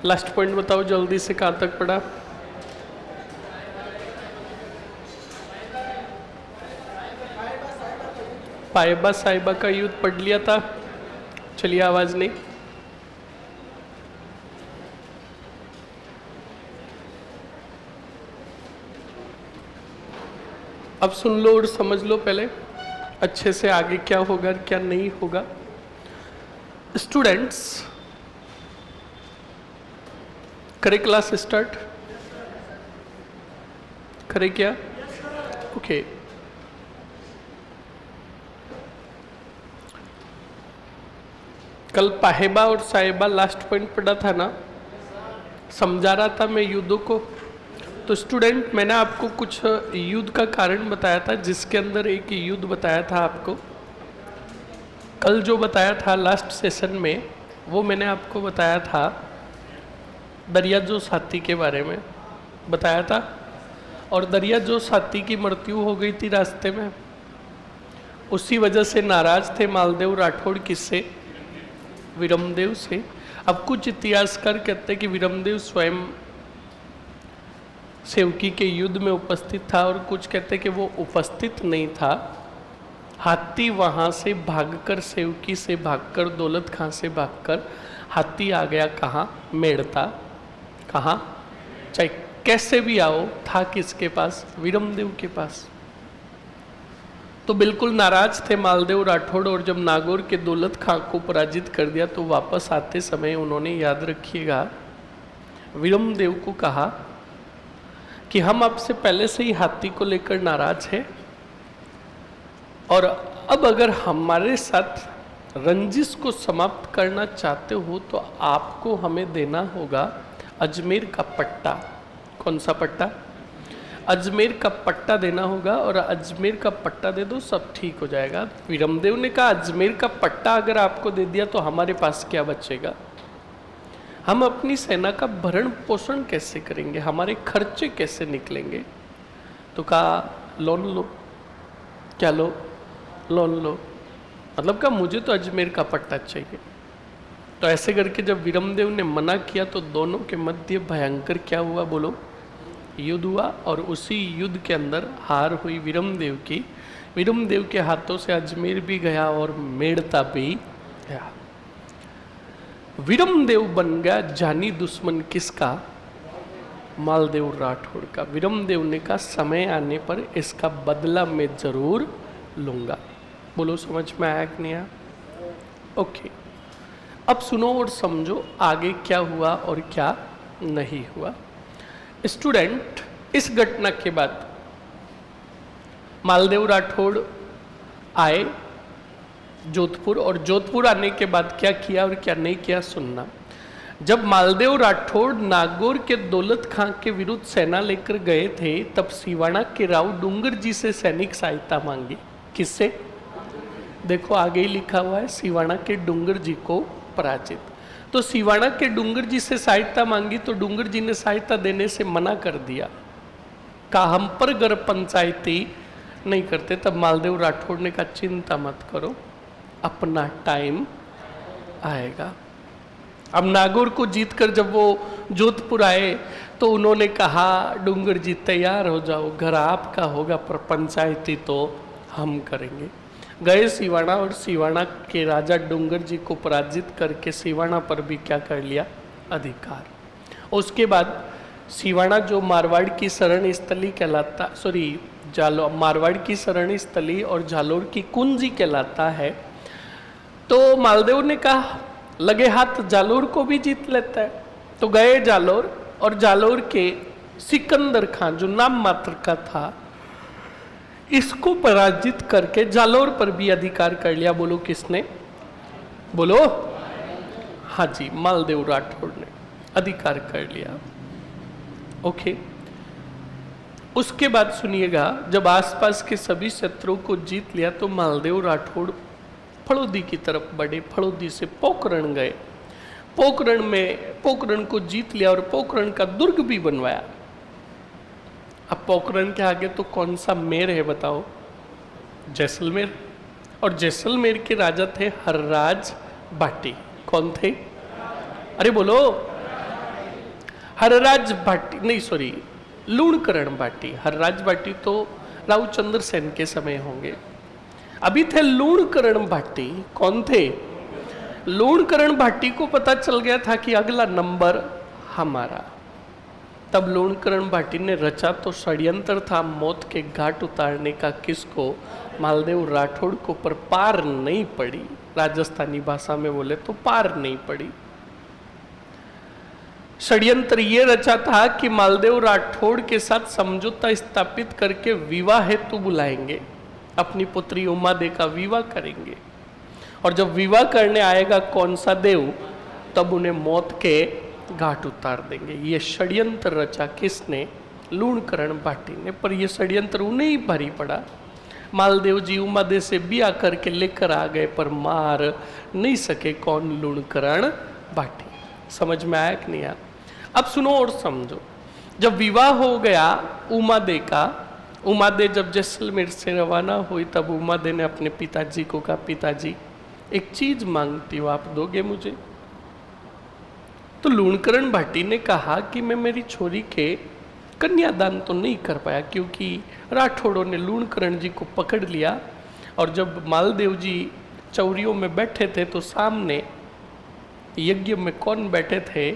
Last point बताओ जल्दी से, कहाँ तक पढ़ा? पायबा साहिबा का युद्ध पढ़ लिया था। चलिए, आवाज नहीं। अब सुन लो और समझ लो पहले अच्छे से, आगे क्या होगा क्या नहीं होगा। स्टूडेंट्स, करे क्लास स्टार्ट? करे क्या? ओके। कल पाहेबा और साहिबा लास्ट पॉइंट पढ़ा था ना, समझा रहा था मैं युद्धों को। तो स्टूडेंट, मैंने आपको कुछ युद्ध का कारण बताया था, जिसके अंदर एक युद्ध बताया था आपको। कल जो बताया था लास्ट सेशन में, वो मैंने आपको बताया था दरिया जो साथी के बारे में बताया था। और दरिया जो साथी की मृत्यु हो गई थी रास्ते में, उसी वजह से नाराज थे मालदेव राठौड़। किससे? वीरमदेव से। अब कुछ इतिहासकार कहते हैं कि वीरमदेव स्वयं सेवकी के युद्ध में उपस्थित था, और कुछ कहते कि वो उपस्थित नहीं था। हाथी वहाँ से भागकर, सेवकी से भागकर, दौलत खां से भागकर हाथी आ गया कहाँ? मेड़ता। कहाँ? चाहे कैसे भी आओ, था किसके पास? वीरमदेव के पास। तो बिल्कुल नाराज थे मालदेव राठौड़, और जब नागौर के दौलत खां को पराजित कर दिया तो वापस आते समय उन्होंने, याद रखिएगा, वीरमदेव को कहा कि हम आपसे पहले से ही हाथी को लेकर नाराज हैं, और अब अगर हमारे साथ रंजिश को समाप्त करना चाहते हो तो आपको हमें देना होगा अजमेर का पट्टा। कौन सा पट्टा? अजमेर का पट्टा देना होगा, और अजमेर का पट्टा दे दो, सब ठीक हो जाएगा। वीरमदेव ने कहा, अजमेर का पट्टा अगर आपको दे दिया तो हमारे पास क्या बचेगा? हम अपनी सेना का भरण पोषण कैसे करेंगे? हमारे खर्चे कैसे निकलेंगे? तो कहा, लोन लो। क्या लो? लोन लो। मतलब कहा, मुझे तो अजमेर का पट्टा चाहिए। तो ऐसे करके जब वीरमदेव ने मना किया तो दोनों के मध्य भयंकर क्या हुआ? बोलो। युद्ध हुआ, और उसी युद्ध के अंदर हार हुई वीरमदेव की। वीरमदेव के हाथों से अजमेर भी गया और मेड़ता भी गया। वीरमदेव बन गया जानी दुश्मन किसका? मालदेव राठौड़ का। वीरमदेव ने कहा, समय आने पर इसका बदला मैं जरूर लूंगा। बोलो, समझ में आया कि नहीं आया? ओके। अब सुनो और समझो आगे क्या हुआ और क्या नहीं हुआ। स्टूडेंट, इस घटना के बाद मालदेव राठौड़ आए जोधपुर, और जोधपुर आने के बाद क्या किया और क्या नहीं किया सुनना। जब मालदेव राठौड़ नागौर के दौलत खां के विरुद्ध सेना लेकर गए थे, तब सिवाना के राव डूंगर जी से सैनिक सहायता मांगी। किससे? देखो आगे ही लिखा हुआ है, सिवाना के डूंगर जी को पराजित। तो सिवाना के डूंगर जी से सहायता मांगी, तो डूंगर जी ने सहायता देने से मना कर दिया। कहा, हम पर गर पंचायती नहीं करते। तब मालदेव राठौड़ ने कहा, चिंता मत करो, अपना टाइम आएगा। अब नागौर को जीतकर जब वो जोधपुर आए तो उन्होंने कहा, डूंगर जी तैयार हो जाओ, घर आपका होगा, पर पंचायती तो हम करेंगे। गए सिवाना, और सिवाना के राजा डूंगर जी को पराजित करके सिवाना पर भी क्या कर लिया? अधिकार। उसके बाद सिवाना जो मारवाड़ की शरण स्थली कहलाता, मारवाड़ की शरण स्थली और जालोर की कुंजी कहलाता है। तो मालदेव ने कहा, लगे हाथ जालोर को भी जीत लेता है। तो गए जालोर, और जालोर के सिकंदर खान जो नाम मात्र का था, इसको पराजित करके जालोर पर भी अधिकार कर लिया। बोलो किसने? बोलो। हाँ जी, मालदेव राठौड़ ने अधिकार कर लिया। ओके। उसके बाद सुनिएगा, जब आसपास के सभी शत्रुओं को जीत लिया तो मालदेव राठौड़ फड़ौदी की तरफ बढ़े। फड़ौदी से पोखरण गए। पोखरण को जीत लिया और पोखरण का दुर्ग भी बनवाया। अब पोखरण के आगे तो कौन सा मेर है बताओ? जैसलमेर। और जैसलमेर के राजा थे हर्राज बाटी। कौन थे? अरे बोलो। हरराज भाटी, नहीं सॉरी, लूणकरण भाटी। हरराज भाटी तो रावचंद्र सेन के समय होंगे। अभी थे लूणकरण भाटी। कौन थे? लूणकरण भाटी को पता चल गया था कि अगला नंबर हमारा। तब लूणकरण भाटी ने रचा तो षड्यंत्र था मौत के घाट उतारने का। किसको? मालदेव राठौड़ को। पर पार नहीं पड़ी। राजस्थानी भाषा में बोले तो पार नहीं पड़ी। षड्यंत्र ये रचा था कि मालदेव राठौड़ के साथ समझौता स्थापित करके विवाह हेतु बुलाएंगे, अपनी पुत्री उमा दे का विवाह करेंगे, और जब विवाह करने आएगा कौन सा देव, तब उन्हें मौत के घाट उतार देंगे। ये षड्यंत्र रचा किसने? लूणकरण भाटी ने। पर यह षड्यंत्र उन्हें ही भारी पड़ा। मालदेव जी उमा दे से ब्याह करके लेकर आ गए, पर मार नहीं सके। कौन? लूणकरण भाटी। समझ में आया कि नहीं आया? अब सुनो और समझो। जब विवाह हो गया उमा दे का, उमा दे जब जैसलमेर से रवाना हुई, तब उमा दे ने अपने पिताजी को कहा, पिताजी एक चीज मांगती हूँ, आप दोगे मुझे? तो लूणकरण भाटी ने कहा कि मैं मेरी छोरी के कन्यादान तो नहीं कर पाया, क्योंकि राठौड़ों ने लूणकरण जी को पकड़ लिया, और जब मालदेव जी चौरियों में बैठे थे तो सामने यज्ञ में कौन बैठे थे?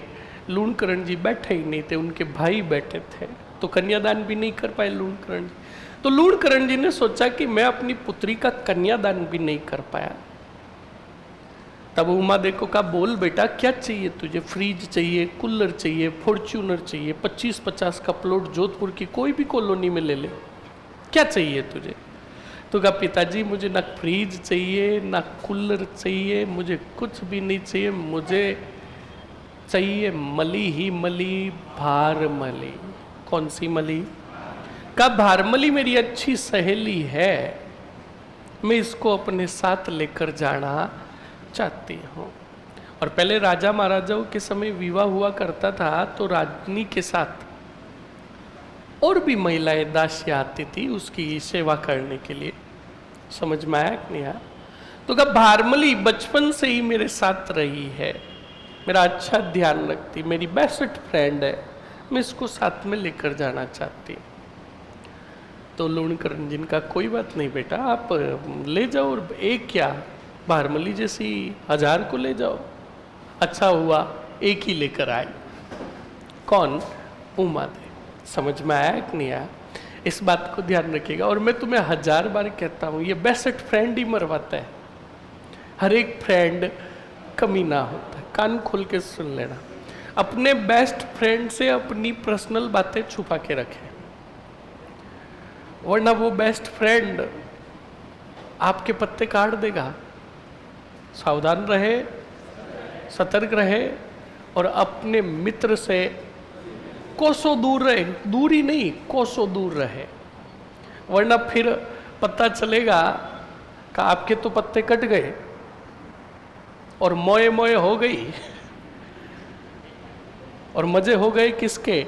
लूणकरण जी बैठे ही नहीं थे, उनके भाई बैठे थे, तो कन्यादान भी नहीं कर पाए लूणकरण जी। तो लूणकरण जी ने सोचा कि मैं अपनी पुत्री का कन्यादान भी नहीं कर पाया। तब उमा देखो का, बोल बेटा क्या चाहिए तुझे? फ्रिज चाहिए, कूलर चाहिए, फॉर्च्यूनर चाहिए, 25-50 का प्लॉट जोधपुर की कोई भी कॉलोनी में ले ले, क्या चाहिए तुझे? तो कहा, पिताजी मुझे ना फ्रिज चाहिए ना कूलर चाहिए, मुझे कुछ भी नहीं चाहिए, मुझे चाहिए मली ही मली, भारमली। कौन सी मली? का भारमली मेरी अच्छी सहेली है, मैं इसको अपने साथ लेकर जाना चाहती हूँ। और पहले राजा महाराजाओं के समय विवाह हुआ करता था तो रानी के साथ और भी महिलाएं दासियां आती थी उसकी सेवा करने के लिए। समझ में आया कि नहीं आया? तो कहा, भारमली बचपन से ही मेरे साथ रही है, मेरा अच्छा ध्यान रखती, मेरी बेस्ट फ्रेंड है, मैं इसको साथ में लेकर जाना चाहती हूँ। तो लूणकरण जी का, कोई बात नहीं बेटा, आप ले जाओ, और एक क्या भारमली जैसी 1000 को ले जाओ। अच्छा हुआ एक ही लेकर आए। कौन? उमा दे। समझ में आया कि नहीं आया? इस बात को ध्यान रखिएगा। और मैं तुम्हें 1000 बार कहता हूँ, ये बेस्ट फ्रेंड ही मरवाता है, हर एक फ्रेंड कमी ना होता है। कान खोल के सुन लेना, अपने बेस्ट फ्रेंड से अपनी पर्सनल बातें छुपा के रखें, वरना वो बेस्ट फ्रेंड आपके पत्ते काट देगा। सावधान रहे, सतर्क रहे, और अपने मित्र से कोसों दूर रहे, दूरी नहीं कोसों दूर रहे, वरना फिर पता चलेगा कि आपके तो पत्ते कट गए और मोए मोए हो गई, और मजे हो गए किसके?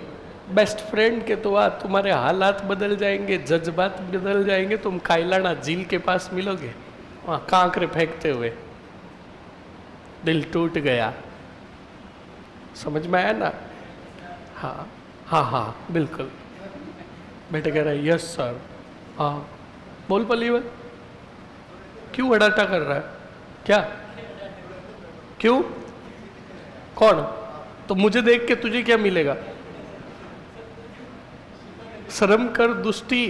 बेस्ट फ्रेंड के। तो तुम्हारे हालात बदल जाएंगे, जज्बात बदल जाएंगे, तुम कायलाना झील के पास मिलोगे वहाँ कांकरे फेंकते हुए, दिल टूट गया। समझ में आया ना? हाँ हाँ हाँ बिल्कुल। बेटे कह रहा है यस सर। हाँ बोल पलीवल, क्यों अड़ाटा कर रहा है? क्या? क्यों? कौन? तो मुझे देख के तुझे क्या मिलेगा? शर्म कर दुष्टी।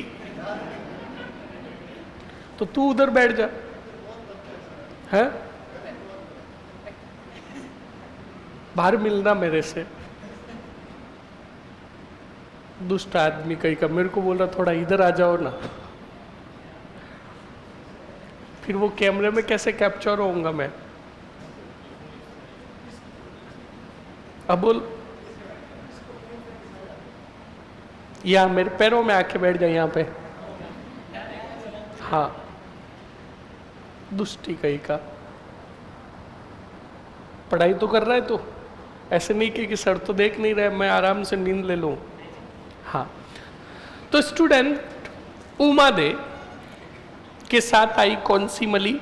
तो तू उधर बैठ जा, है? बाहर मिलना मेरे से। दुष्ट आदमी कहीं का, मेरे को बोल रहा थोड़ा इधर आ जाओ ना, फिर वो कैमरे में कैसे कैप्चर होऊंगा मैं? अब बोल, यहाँ मेरे पैरों में आके बैठ जाए यहाँ पे। हाँ दुष्टी कहीं का। पढ़ाई तो कर रहा है तो ऐसे नहीं कि सर तो देख नहीं रहे, मैं आराम से नींद ले लूं। हाँ तो स्टूडेंट उमा दे के साथ आई कौन सी मली?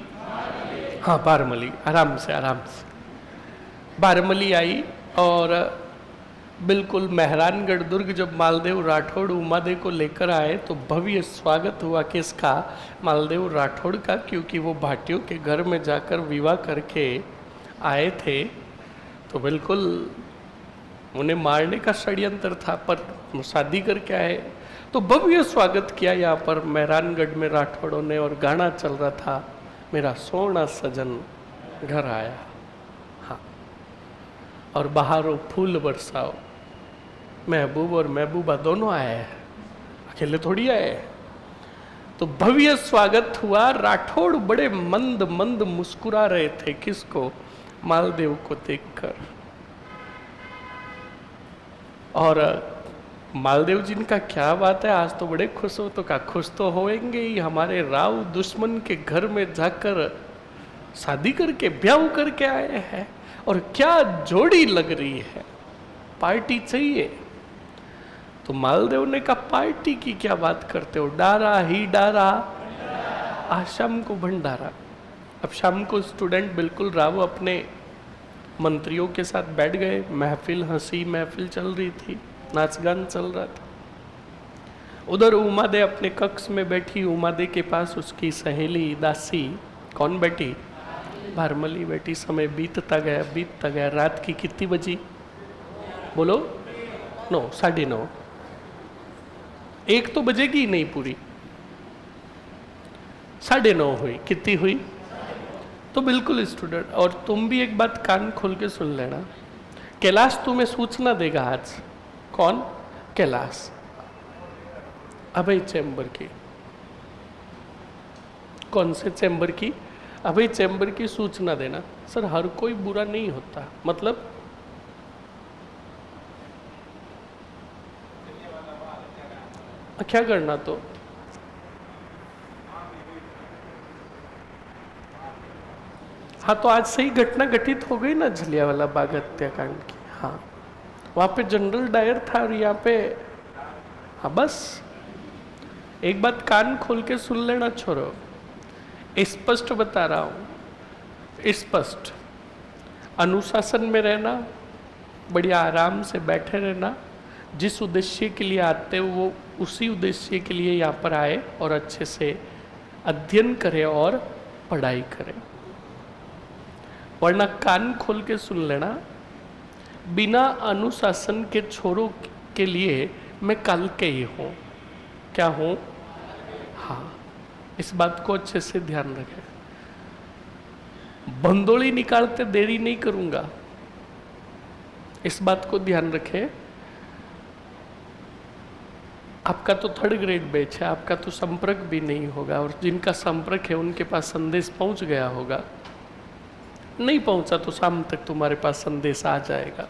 हाँ भारमली। आराम से आराम से। भारमली आई और बिल्कुल मेहरानगढ़ दुर्ग जब मालदेव राठौड़ उमादेव को लेकर आए तो भव्य स्वागत हुआ किसका? मालदेव राठौड़ का, क्योंकि वो भाटियों के घर में जाकर विवाह करके आए थे। तो बिल्कुल उन्हें मारने का षड्यंत्र था, पर शादी करके आए तो भव्य स्वागत किया यहाँ पर मेहरानगढ़ में राठौड़ों ने। और गाना चल रहा था, मेरा सोना सजन घर आया। हाँ, और बहारों फूल बरसाओ, महबूब और महबूबा दोनों आए हैं, अकेले थोड़ी आए। तो भव्य स्वागत हुआ। राठौड़ बड़े मंद मंद मुस्कुरा रहे थे, किसको? मालदेव को देखकर। और मालदेव जी का क्या बात है, आज तो बड़े खुश हो। तो क्या खुश तो होंगे ही, हमारे राव दुश्मन के घर में जाकर शादी करके ब्याह करके आए हैं, और क्या जोड़ी लग रही है, पार्टी चाहिए। तो मालदेव ने कहा, पार्टी की क्या बात करते हो, डारा ही डारा, आज शाम को भंडारा। अब शाम को स्टूडेंट बिल्कुल राव अपने मंत्रियों के साथ बैठ गए। महफिल, हंसी महफिल चल रही थी, नाच गान चल रहा था। उधर उमादे अपने कक्ष में बैठी, उमादे के पास उसकी सहेली दासी कौन बैठी? भारमली बैठी। समय बीतता गया। रात की कितनी बजी? बोलो। 9, 9:30। 1 तो बजेगी नहीं पूरी, 9:30 हुई। कितनी हुई? तो बिल्कुल स्टूडेंट, और तुम भी एक बात कान खोल के सुन लेना, कैलाश तुम्हें सूचना देगा आज। कौन? कैलाश। अभय चैम्बर की। कौन से चैम्बर की? अभय चैम्बर की सूचना देना। सर हर कोई बुरा नहीं होता, मतलब क्या करना? तो हाँ, तो आज सही घटना घटित हो गई ना जलियांवाला बाग हत्याकांड की। हाँ, वहाँ पे जनरल डायर था और यहाँ पे, हाँ बस एक बात कान खोल के सुन लेना छोरो, स्पष्ट बता रहा हूँ, स्पष्ट। अनुशासन में रहना, बढ़िया आराम से बैठे रहना। जिस उद्देश्य के लिए आते हो वो उसी उद्देश्य के लिए यहाँ पर आए, और अच्छे से अध्ययन करें और पढ़ाई करें। वरना कान खोल के सुन लेना, बिना अनुशासन के छोरों के लिए मैं कल के ही हूँ। क्या हूँ? हाँ, इस बात को अच्छे से ध्यान रखें। बंदोली निकालते देरी नहीं करूंगा, इस बात को ध्यान रखें। आपका तो 3rd ग्रेड बैच है, आपका तो संपर्क भी नहीं होगा, और जिनका संपर्क है उनके पास संदेश पहुंच गया होगा। नहीं पहुंचा तो शाम तक तुम्हारे पास संदेश आ जाएगा।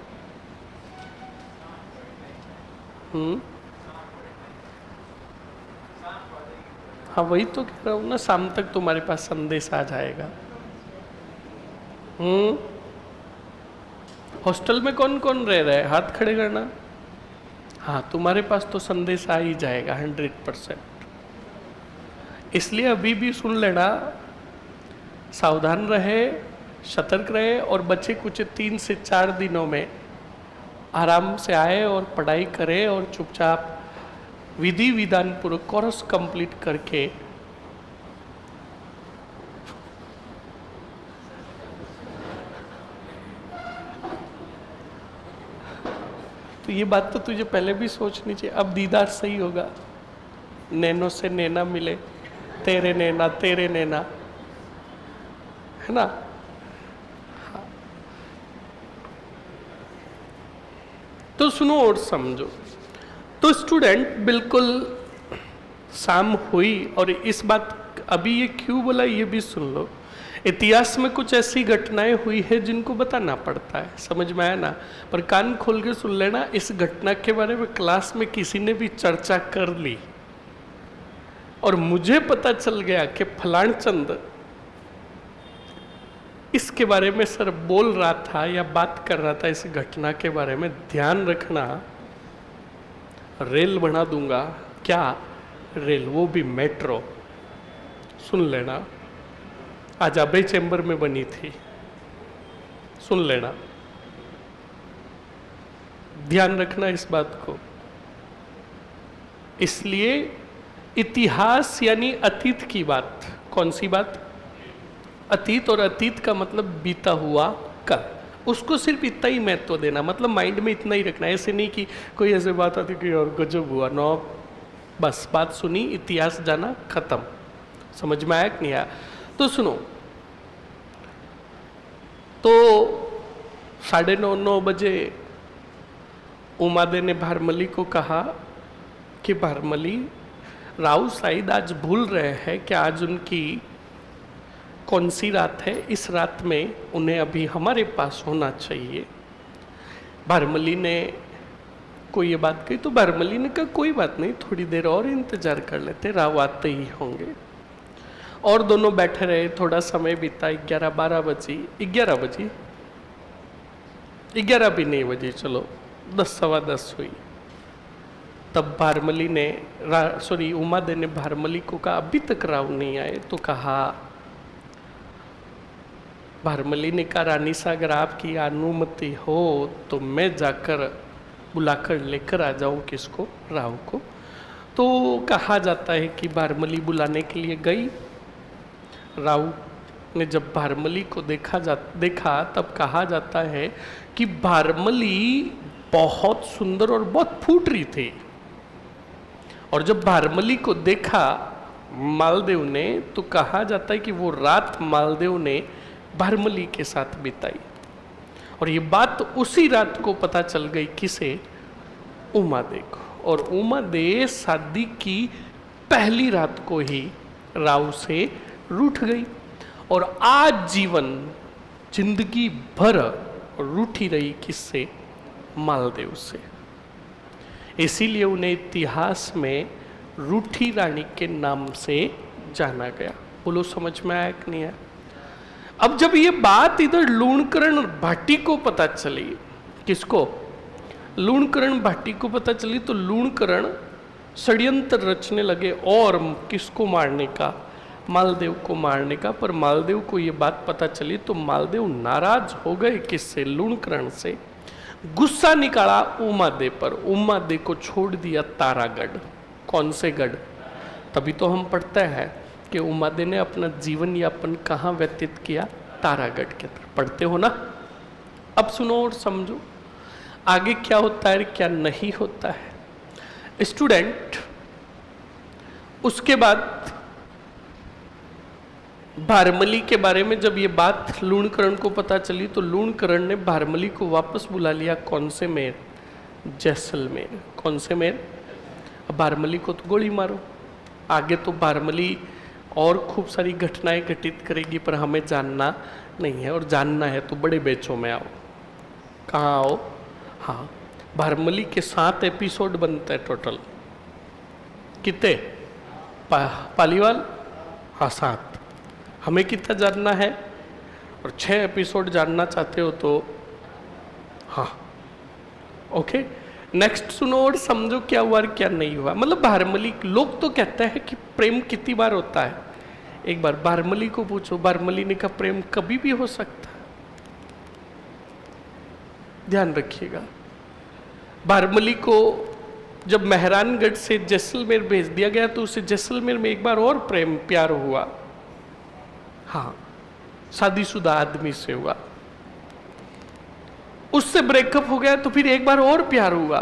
हाँ, वही तो कह रहा हूं ना, शाम तक तुम्हारे पास संदेश आ जाएगा। हॉस्टल में कौन कौन रह रहा है? हाथ खड़े करना। हाँ, तुम्हारे पास तो संदेश आ ही जाएगा 100%। इसलिए अभी भी सुन लेना, सावधान रहे, सतर्क रहे, और बच्चे कुछ 3 से 4 दिनों में आराम से आए और पढ़ाई करें, और चुपचाप विधि विधान पूर्वक कोर्स कंप्लीट करके तो ये बात तो तुझे पहले भी सोचनी चाहिए। अब दीदार सही होगा, नैनो से नैना मिले, तेरे नैना, है ना? हाँ। तो सुनो और समझो। तो स्टूडेंट बिल्कुल शाम हुई, और इस बात अभी ये क्यों बोला ये भी सुन लो। इतिहास में कुछ ऐसी घटनाएं हुई है जिनको बताना पड़ता है, समझ में आया ना? पर कान खोल के सुन लेना, इस घटना के बारे में क्लास में किसी ने भी चर्चा कर ली, और मुझे पता चल गया कि फलान चंद इसके बारे में सर बोल रहा था या बात कर रहा था, इस घटना के बारे में ध्यान रखना। रेल बना दूंगा। क्या रेल? वो भी मेट्रो। सुन लेना, आज अभय चैम्बर में बनी थी, सुन लेना। ध्यान रखना इस बात को। इसलिए इतिहास यानी अतीत की बात। कौन सी बात? अतीत। और अतीत का मतलब बीता हुआ कल। उसको सिर्फ इतना ही महत्व देना, मतलब माइंड में इतना ही रखना। ऐसे नहीं कि कोई ऐसे बात आती कि और गजब हुआ, नो, बस बात सुनी, इतिहास जाना, खत्म। समझ में आया कि नहीं आया? तो सुनो, तो 9:30 बजे उमादे ने भारमली को कहा कि भारमली, राव शायद आज भूल रहे हैं कि आज उनकी कौन सी रात है, इस रात में उन्हें अभी हमारे पास होना चाहिए। भारमली ने कोई ये बात कही तो भारमली ने कहा कोई बात नहीं, थोड़ी देर और इंतजार कर लेते, राव आते ही होंगे। और दोनों बैठे रहे, थोड़ा समय बीता। 11-12 बजी, 11 बजी, 11 भी नहीं बजी, चलो 10-10 हुई। तब भारमली ने उमादे ने भारमली को कहा अभी तक राव नहीं आए। तो कहा, भारमली ने कहा रानी साहब अगर आपकी अनुमति हो तो मैं जाकर बुलाकर लेकर आ जाऊं किसको, राव को। तो कहा जाता है कि भारमली बुलाने के लिए गई। राव ने जब भारमली को देखा तब कहा जाता है कि भारमली बहुत सुंदर और बहुत फूट रही थी। और जब भारमली को देखा मालदेव ने तो कहा जाता है कि वो रात मालदेव ने भारमली के साथ बिताई। और ये बात उसी रात को पता चल गई किसे? उमादे को। और उमादे शादी की पहली रात को ही राव से रूठ गई और आज जीवन जिंदगी भर रूठी रही किससे? मालदेव से। इसीलिए उन्हें इतिहास में रूठी रानी के नाम से जाना गया। बोलो समझ में आया कि नहीं आया? अब जब ये बात इधर लूणकरण भाटी को पता चली, किसको? लूणकरण भाटी को पता चली, तो लूणकरण षड्यंत्र रचने लगे और किसको मारने का? मालदेव को मारने का। पर मालदेव को ये बात पता चली तो मालदेव नाराज हो गए किससे? लूणकरण से। गुस्सा निकाला उमादे पर, उमादे को छोड़ दिया तारागढ़। कौन से गढ़? तभी तो हम पढ़ते हैं कि उमादे ने अपना जीवन यापन कहाँ व्यतीत किया? तारागढ़ के अंदर। पढ़ते हो ना? अब सुनो और समझो आगे क्या होता है क्या नहीं होता है। स्टूडेंट, उसके बाद भारमली के बारे में जब ये बात लूणकरण को पता चली तो लूणकरण ने भारमली को वापस बुला लिया। कौन से मेर? जैसलमेर। कौन से मेर? भारमली को तो गोली मारो। आगे तो भारमली और खूब सारी घटनाएं घटित करेगी पर हमें जानना नहीं है। और जानना है तो बड़े बेचों में आओ। कहाँ आओ? हाँ, भारमली के 7 एपिसोड बनते हैं टोटल। कितने? पालीवाल? हाँ 7। हमें कितना जानना है? और 6 एपिसोड जानना चाहते हो तो हाँ ओके। नेक्स्ट सुनो और समझो क्या हुआ और क्या नहीं हुआ। मतलब भारमली, लोग तो कहते हैं कि प्रेम कितनी बार होता है। एक बार भारमली को पूछो, भारमली ने कहा प्रेम कभी भी हो सकता है। ध्यान रखिएगा। भारमली को जब मेहरानगढ़ से जैसलमेर भेज दिया गया तो उसे जैसलमेर में एक बार और प्रेम प्यार हुआ। हाँ, शादीशुदा आदमी से हुआ। उससे ब्रेकअप हो गया तो फिर एक बार और प्यार हुआ।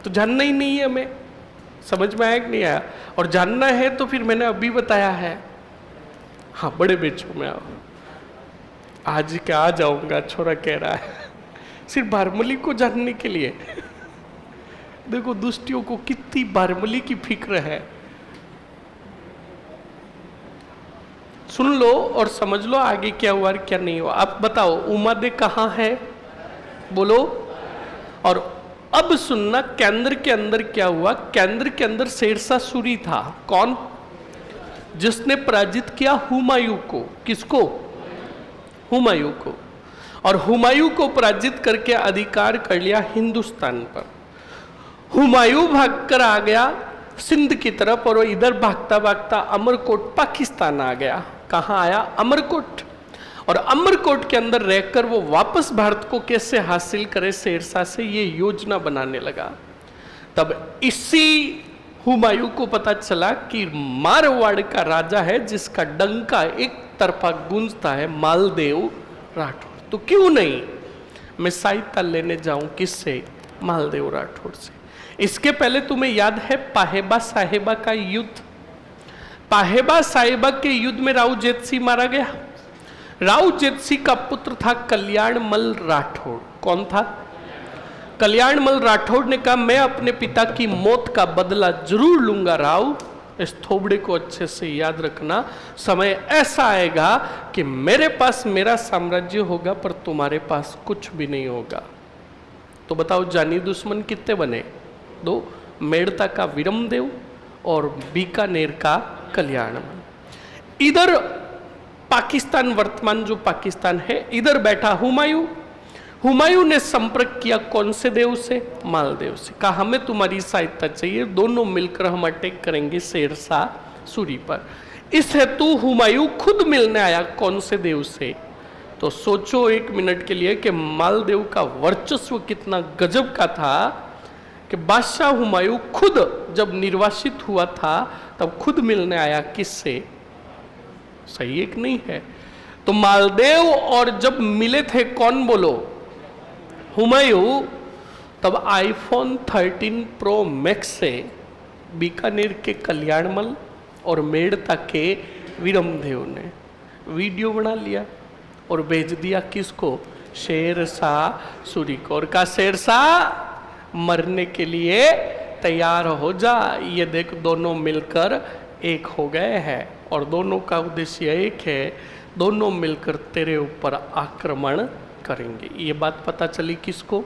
तो जानना ही नहीं है हमें। समझ में आया कि नहीं आया? और जानना है तो फिर मैंने अभी बताया है। हाँ, बड़े बेचों में आओ। आज क्या आ जाऊंगा, छोरा कह रहा है सिर्फ भारमली को जानने के लिए। देखो दुष्टियों को कितनी भारमली की फिक्र है। सुन लो और समझ लो आगे क्या हुआ और क्या नहीं हुआ। आप बताओ उमादे कहाँ है? बोलो। और अब सुनना केंद्र के अंदर क्या हुआ। केंद्र के अंदर शेरशाह सूरी था। कौन? जिसने पराजित किया हुमायूं को। किसको? हुमायूं को। और हुमायूं को पराजित करके अधिकार कर लिया हिंदुस्तान पर। हुमायूं भागकर आ गया सिंध की तरफ और वो इधर भागता भागता अमरकोट पाकिस्तान आ गया। कहाँ आया? अमरकोट। और अमरकोट के अंदर रहकर वो वापस भारत को कैसे हासिल करे शेरशाह से, ये योजना बनाने लगा। तब इसी हुमायूं को पता चला कि मारवाड़ का राजा है जिसका डंका एक तरफा गूंजता है, मालदेव राठौड़। तो क्यों नहीं मैं सहायता लेने जाऊं, किससे? मालदेव राठौड़ से। इसके पहले तुम्हें याद है पाहेबा साहेबा का युद्ध? पाहेबा साहेबा के युद्ध में राव जेतसी मारा गया। राव जेतसी का पुत्र था कल्याणमल राठौड़। कौन था? कल्याणमल राठौड़ ने कहा मैं अपने पिता की मौत का बदला जरूर लूंगा राव। इस थोबड़े को अच्छे से याद रखना, समय ऐसा आएगा कि मेरे पास मेरा साम्राज्य होगा पर तुम्हारे पास कुछ भी नहीं होगा। तो बताओ जानी दुश्मन कितने बने? 2, मेड़ता का विरमदेव और बीकानेर का कल्याणमल। इधर पाकिस्तान, वर्तमान जो पाकिस्तान है, इधर बैठा हुमायूं। हुमायूं ने संपर्क किया कौन से देव से? मालदेव से। कहा हमें तुम्हारी सहायता चाहिए, दोनों मिलकर हम अटैक करेंगे शेरशाह सूरी पर। इस हेतु हुमायूं खुद मिलने आया कौन से देव से? तो सोचो एक मिनट के लिए कि मालदेव का वर्चस्व कितना गजब का था कि बादशाह हुमायूं खुद जब निर्वासित हुआ था तब खुद मिलने आया किससे? सही एक नहीं है? तो मालदेव और जब मिले थे कौन बोलो? हुमायूं। तब आईफोन 13 प्रो मैक्स से बीकानेर के कल्याणमल और मेड़ता के विरमदेव ने वीडियो बना लिया और भेज दिया किसको? शेरशाह सूरी को। और कहा शेरशाह मरने के लिए तैयार हो जा, ये देख दोनों मिलकर एक हो गए हैं और दोनों का उद्देश्य एक है, दोनों मिलकर तेरे ऊपर आक्रमण करेंगे। ये बात पता चली किसको?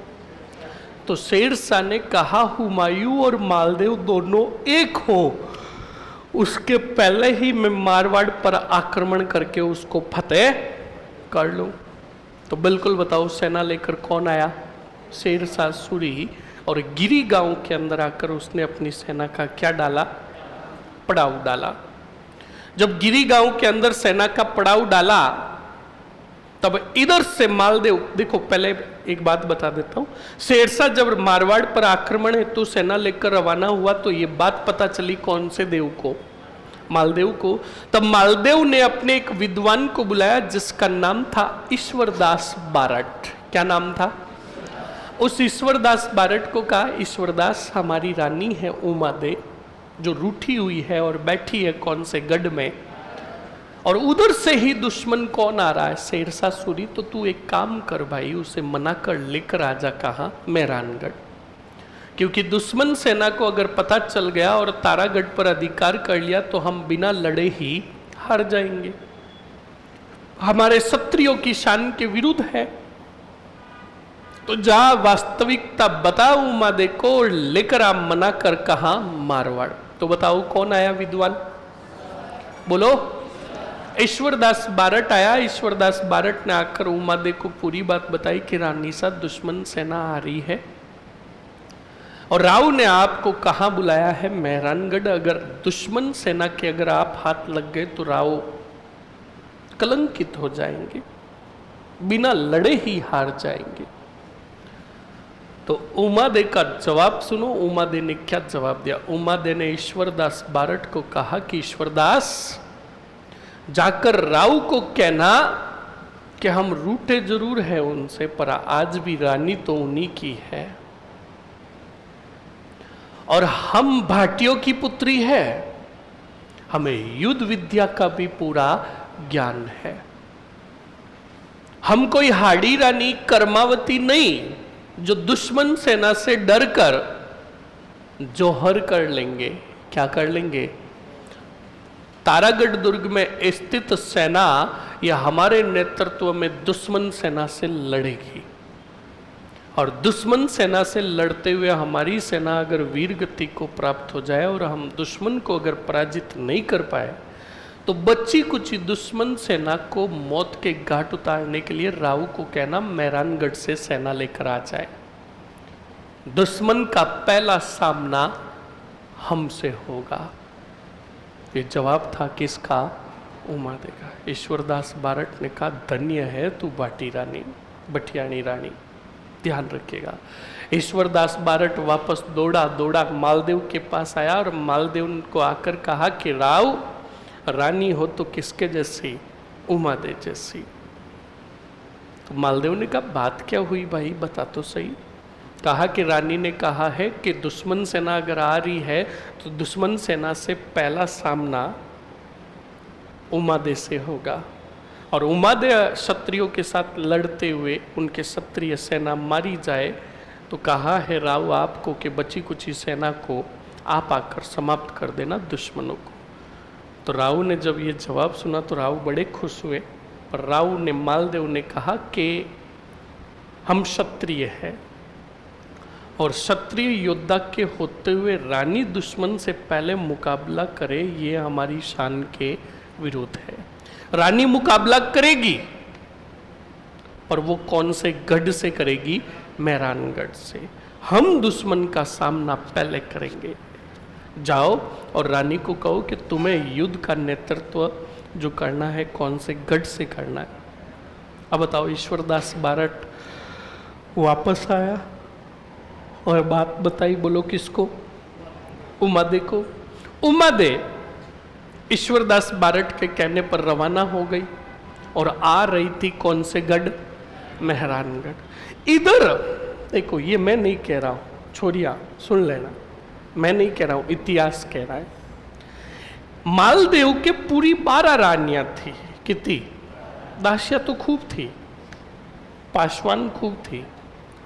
तो शेरशाह ने कहा हुमायूं और मालदेव दोनों एक हो, उसके पहले ही मैं मारवाड़ पर आक्रमण करके उसको फतेह कर लूं। तो बिल्कुल बताओ सेना लेकर कौन आया? शेरशाह सूरी। और गिरी गांव के अंदर आकर उसने अपनी सेना का क्या डाला? पड़ाव डाला। जब गिरी गांव के अंदर सेना का पड़ाव डाला तब इधर से मालदेव, देखो पहले एक बात बता देता हूं, शेरशाह जब मारवाड़ पर आक्रमण हेतु सेना लेकर रवाना हुआ तो ये बात पता चली कौन से देव को? मालदेव को। तब मालदेव ने अपने एक विद्वान को बुलाया जिसका नाम था ईश्वरदास बारट। क्या नाम था? उस ईश्वरदास बारट को कहा ईश्वरदास हमारी रानी है उमा दे जो रूठी हुई है और बैठी है कौन से गढ़ में, और उधर से ही दुश्मन कौन आ रहा है? शेरशाह सूरी। तो तू एक काम कर भाई, उसे मना कर लेकर आजा। कहाँ? मेहरानगढ़। क्योंकि दुश्मन सेना को अगर पता चल गया और तारागढ़ पर अधिकार कर लिया तो हम बिना लड़े ही हार जाएंगे, हमारे क्षत्रियों की शान के विरुद्ध है। तो जा वास्तविकता बताओ उमा दे को, लेकर आप मना कर कहा? मारवाड़। तो बताओ कौन आया विद्वान? बोलो। ईश्वरदास बारट आया। ईश्वरदास बारट ने आकर उमा दे को पूरी बात बताई कि रानी साहब दुश्मन सेना आ रही है और राव ने आपको कहाँ बुलाया है? मेहरानगढ़। अगर दुश्मन सेना के अगर आप हाथ लग गए तो राव कलंकित हो जाएंगे, बिना लड़े ही हार जाएंगे। तो उमा दे का जवाब सुनो। उमा दे ने क्या जवाब दिया? उमा दे ने ईश्वरदास बारट को कहा कि ईश्वरदास जाकर राव को कहना कि हम रूठे जरूर हैं उनसे पर आज भी रानी तो उन्हीं की है और हम भाटियों की पुत्री है, हमें युद्ध विद्या का भी पूरा ज्ञान है। हम कोई हाड़ी रानी कर्मावती नहीं जो दुश्मन सेना से डर कर जोहर कर लेंगे। क्या कर लेंगे? तारागढ़ दुर्ग में स्थित सेना या हमारे नेतृत्व में दुश्मन सेना से लड़ेगी और दुश्मन सेना से लड़ते हुए हमारी सेना अगर वीर गति को प्राप्त हो जाए और हम दुश्मन को अगर पराजित नहीं कर पाए तो बच्ची कुछ दुश्मन सेना को मौत के घाट उतारने के लिए राव को कहना मेहरानगढ़ से सेना लेकर आ जाए। दुश्मन का पहला सामना हमसे होगा। ये जवाब था किसका? उमा देगा। ईश्वरदास बारट ने कहा धन्य है तू बाटी रानी, बटियाणी रानी, ध्यान रखिएगा। ईश्वरदास बारट वापस दौड़ा मालदेव के पास आया और मालदेव को आकर कहा कि राव रानी हो तो किसके जैसी? उमा दे जैसी। तो मालदेव ने कहा बात क्या हुई भाई, बता तो सही। कहा कि रानी ने कहा है कि दुश्मन सेना अगर आ रही है तो दुश्मन सेना से पहला सामना उमादे से होगा, और उमादे क्षत्रियों के साथ लड़ते हुए उनके क्षत्रिय सेना मारी जाए तो कहा है राव आपको कि बची कुची सेना को आप आकर समाप्त कर देना दुश्मनों को। तो राव ने जब ये जवाब सुना तो राव बड़े खुश हुए, पर राव ने मालदेव ने कहा कि हम क्षत्रिय हैं और क्षत्रिय योद्धा के होते हुए रानी दुश्मन से पहले मुकाबला करे ये हमारी शान के विरुद्ध है। रानी मुकाबला करेगी पर वो कौन से गढ़ से करेगी? मेहरानगढ़ से। हम दुश्मन का सामना पहले करेंगे। जाओ और रानी को कहो कि तुम्हें युद्ध का नेतृत्व जो करना है कौन से गढ़ से करना है। अब बताओ, ईश्वरदास बारट वापस आया और बात बताई, बोलो किसको? उमादे को। उमादे ईश्वरदास बारट के कहने पर रवाना हो गई और आ रही थी कौन से गढ़? मेहरानगढ़। इधर देखो, ये मैं नहीं कह रहा हूं, छोड़िया सुन लेना, मैं नहीं कह रहा हूं, इतिहास कह रहा है। मालदेव के पूरी 12 रानियां थी। कितनी? दासियां तो खूब थी, पासवान खूब थी,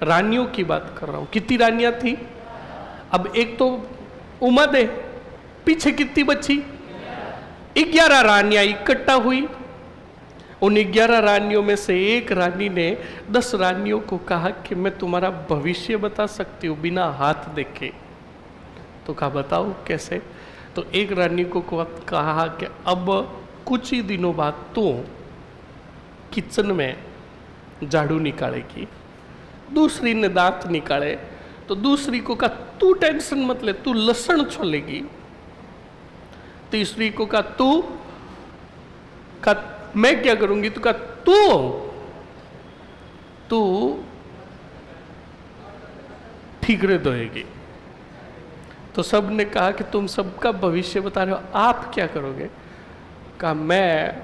रानियों की बात कर रहा हूं। कितनी रानियां थी? अब एक तो उमादे, पीछे कितनी बची? 11 रानियां इकट्ठा हुई। उन 11 रानियों में से एक रानी ने 10 रानियों को कहा कि मैं तुम्हारा भविष्य बता सकती हूँ बिना हाथ देखे। तो कहा बताओ कैसे? तो एक रानी को कहा कि अब कुछ ही दिनों बाद तू किचन में झाड़ू निकालेगी। दूसरी ने दांत निकाले तो दूसरी को कहा तू टेंशन मत ले, तू लहसुन छोलेगी। तीसरी को कहा मैं क्या करूंगी? तो कहा तू ठीकरे धोएगी। तो सब ने कहा कि तुम सबका भविष्य बता रहे हो, आप क्या करोगे? कहा मैं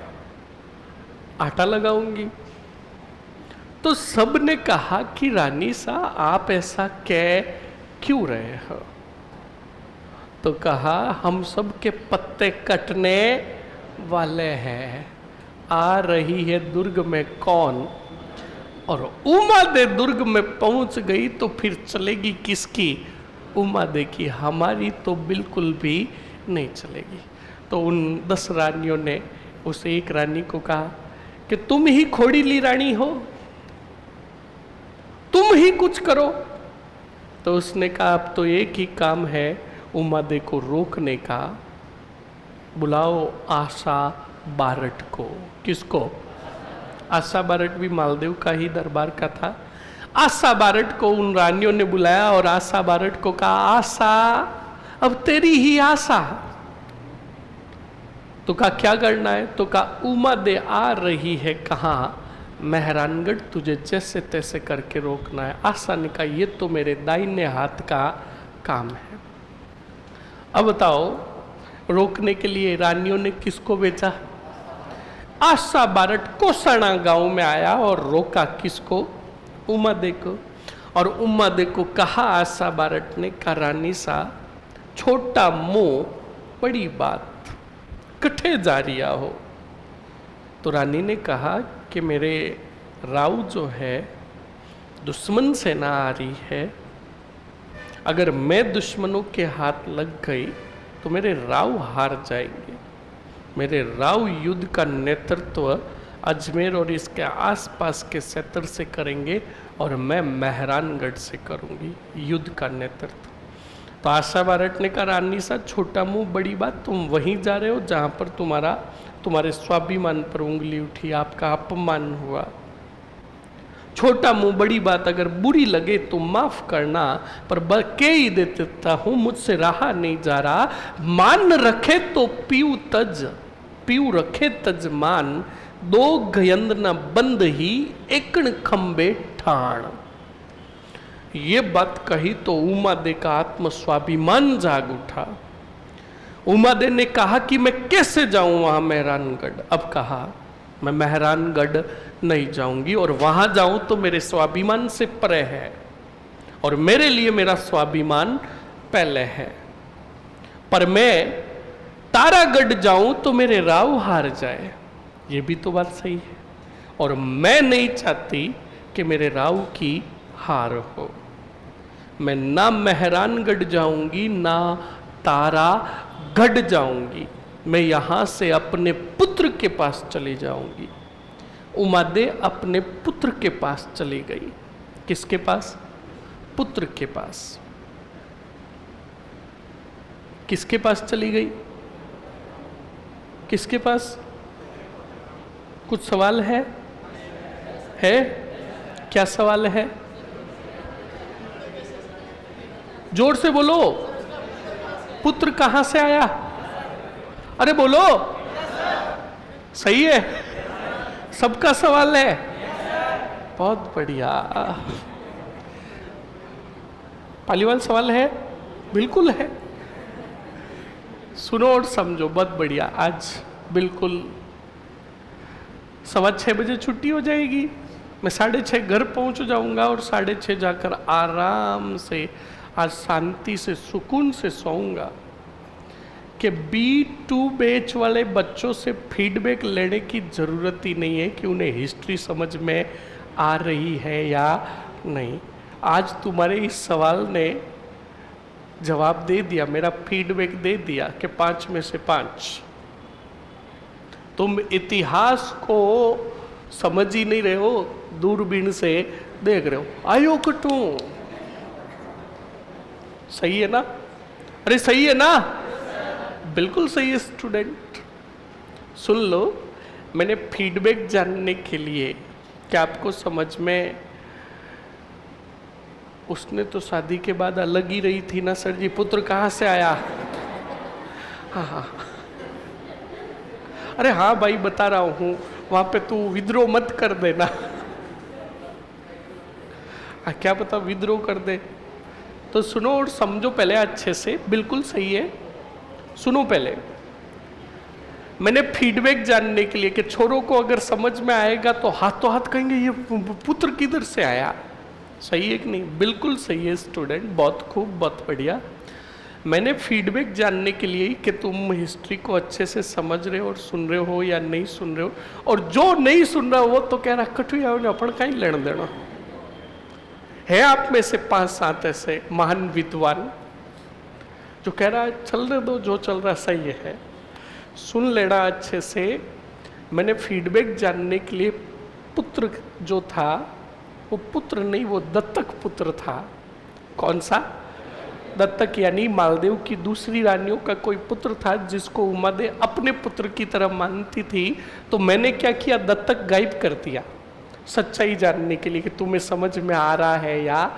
आटा लगाऊंगी। तो सब ने कहा कि रानी सा आप ऐसा कह क्यों रहे हो? तो कहा हम सब के पत्ते कटने वाले हैं, आ रही है दुर्ग में कौन? और उमादे दुर्ग में पहुंच गई तो फिर चलेगी किसकी? उमादे की। हमारी तो बिल्कुल भी नहीं चलेगी। तो उन 10 रानियों ने उस एक रानी को कहा कि तुम ही खोड़ीली रानी हो, तुम ही कुछ करो। तो उसने कहा अब तो एक ही काम है उमादे को रोकने का, बुलाओ आशा बारट को। किसको? आशा बारट भी मालदेव का ही दरबार का था। आशा बारट को उन रानियों ने बुलाया और आशा बारट को कहा आशा अब तेरी ही आशा। तो कहा क्या करना है? तो कहा उमादे आ रही है कहाँ? मेहरानगढ़, तुझे जैसे तैसे करके रोकना है। आशा ने कहा ये तो मेरे दाहिने हाथ का काम है। अब बताओ, रोकने के लिए रानियों ने किसको भेजा? आशा बारट कोसणा गांव में आया और रोका किसको? उमादे को। और उमादे को कहा आशा बारट ने, कहा रानी सा छोटा मुंह बड़ी बात, कठे जा रिया हो। तो रानी ने कहा कि मेरे राव जो है दुश्मन सेना आ रही है, अगर मैं दुश्मनों के हाथ लग गई तो मेरे राव हार जाएंगे। मेरे राव युद्ध का नेतृत्व अजमेर और इसके आसपास के क्षेत्र से करेंगे और मैं मेहरानगढ़ से करूंगी युद्ध का नेतृत्व। तो आशा बारट ने कहा रानी सा छोटा मुंह बड़ी बात, तुम वहीं जा रहे हो जहां पर तुम्हारे स्वाभिमान पर उंगली उठी, आपका अपमान हुआ। छोटा मुंह बड़ी बात अगर बुरी लगे तो माफ करना, पर कह ही देता हूं मुझसे रहा नहीं जा रहा। मान रखे तो पीऊ तज, पीऊ रखे तजमान, दो गयंद न बंद ही एकण खंबे ठाण। ये बात कही तो उमादे का आत्म स्वाभिमान जाग उठा। उमादे ने कहा कि मैं कैसे जाऊं वहां मेहरानगढ़। अब कहा मैं मेहरानगढ़ नहीं जाऊंगी, और वहां जाऊं तो मेरे स्वाभिमान से परे है, और मेरे लिए मेरा स्वाभिमान पहले है। पर मैं तारागढ़ जाऊं तो मेरे राव हार जाए, ये भी तो बात सही है, और मैं नहीं चाहती कि मेरे राव की हार हो। मैं ना मेहरानगढ़ जाऊंगी ना तारागढ़ जाऊंगी, मैं यहां से अपने पुत्र के पास चली जाऊंगी। उमादे अपने पुत्र के पास चली गई। किसके पास? पुत्र के पास। किसके पास चली गई? किसके पास? कुछ सवाल है? क्या सवाल है? जोर से बोलो। पुत्र कहां से आया? अरे बोलो। सही है, सबका सवाल है। बहुत बढ़िया। पालीवाल सवाल है? बिल्कुल है। सुनो और समझो, बहुत बढ़िया। आज बिल्कुल 6:15 बजे छुट्टी हो जाएगी। मैं 6:30 घर पहुंच जाऊंगा और 6:30 जाकर आराम से आज शांति से सुकून से सोऊंगा कि B2 बैच वाले बच्चों से फीडबैक लेने की ज़रूरत ही नहीं है कि उन्हें हिस्ट्री समझ में आ रही है या नहीं। आज तुम्हारे इस सवाल ने जवाब दे दिया, मेरा फीडबैक दे दिया कि 5 में से 5। तुम इतिहास को समझ ही नहीं रहे हो, दूरबीन से देख रहे हो। आयो कटू। सही है ना? अरे सही है ना? बिल्कुल सही है स्टूडेंट। सुन लो, मैंने फीडबैक जानने के लिए कि आपको समझ में, उसने तो शादी के बाद अलग ही रही थी ना सर जी, पुत्र कहाँ से आया? हाँ, अरे हाँ भाई बता रहा हूँ, वहाँ पे तू विद्रोह मत कर देना। क्या पता विद्रोह कर दे। तो सुनो और समझो पहले अच्छे से, बिल्कुल सही है। सुनो पहले, मैंने फीडबैक जानने के लिए कि छोरों को अगर समझ में आएगा तो हाथों हाथ कहेंगे ये पुत्र किधर से आया। सही है कि नहीं? बिल्कुल सही है स्टूडेंट, बहुत खूब, बहुत बढ़िया। मैंने फीडबैक जानने के लिए कि तुम हिस्ट्री को अच्छे से समझ रहे हो और सुन रहे हो या नहीं सुन रहे हो, और जो नहीं सुन रहा वो तो कह रहा कठुआ अपन का ही लेना देना है। आप में से 5-7 ऐसे महान विद्वान जो कह रहा है चलने दो, जो चल रहा सही है। सुन लेना अच्छे से। मैंने फीडबैक जानने के लिए पुत्र जो था वो पुत्र नहीं, वो दत्तक पुत्र था। कौन सा? दत्तक, यानी मालदेव की दूसरी रानियों का कोई पुत्र था जिसको उमादे अपने पुत्र की तरह मानती थी। तो मैंने क्या किया? दत्तक गायब कर दिया, सच्चाई जानने के लिए कि तुम्हें समझ में आ रहा है या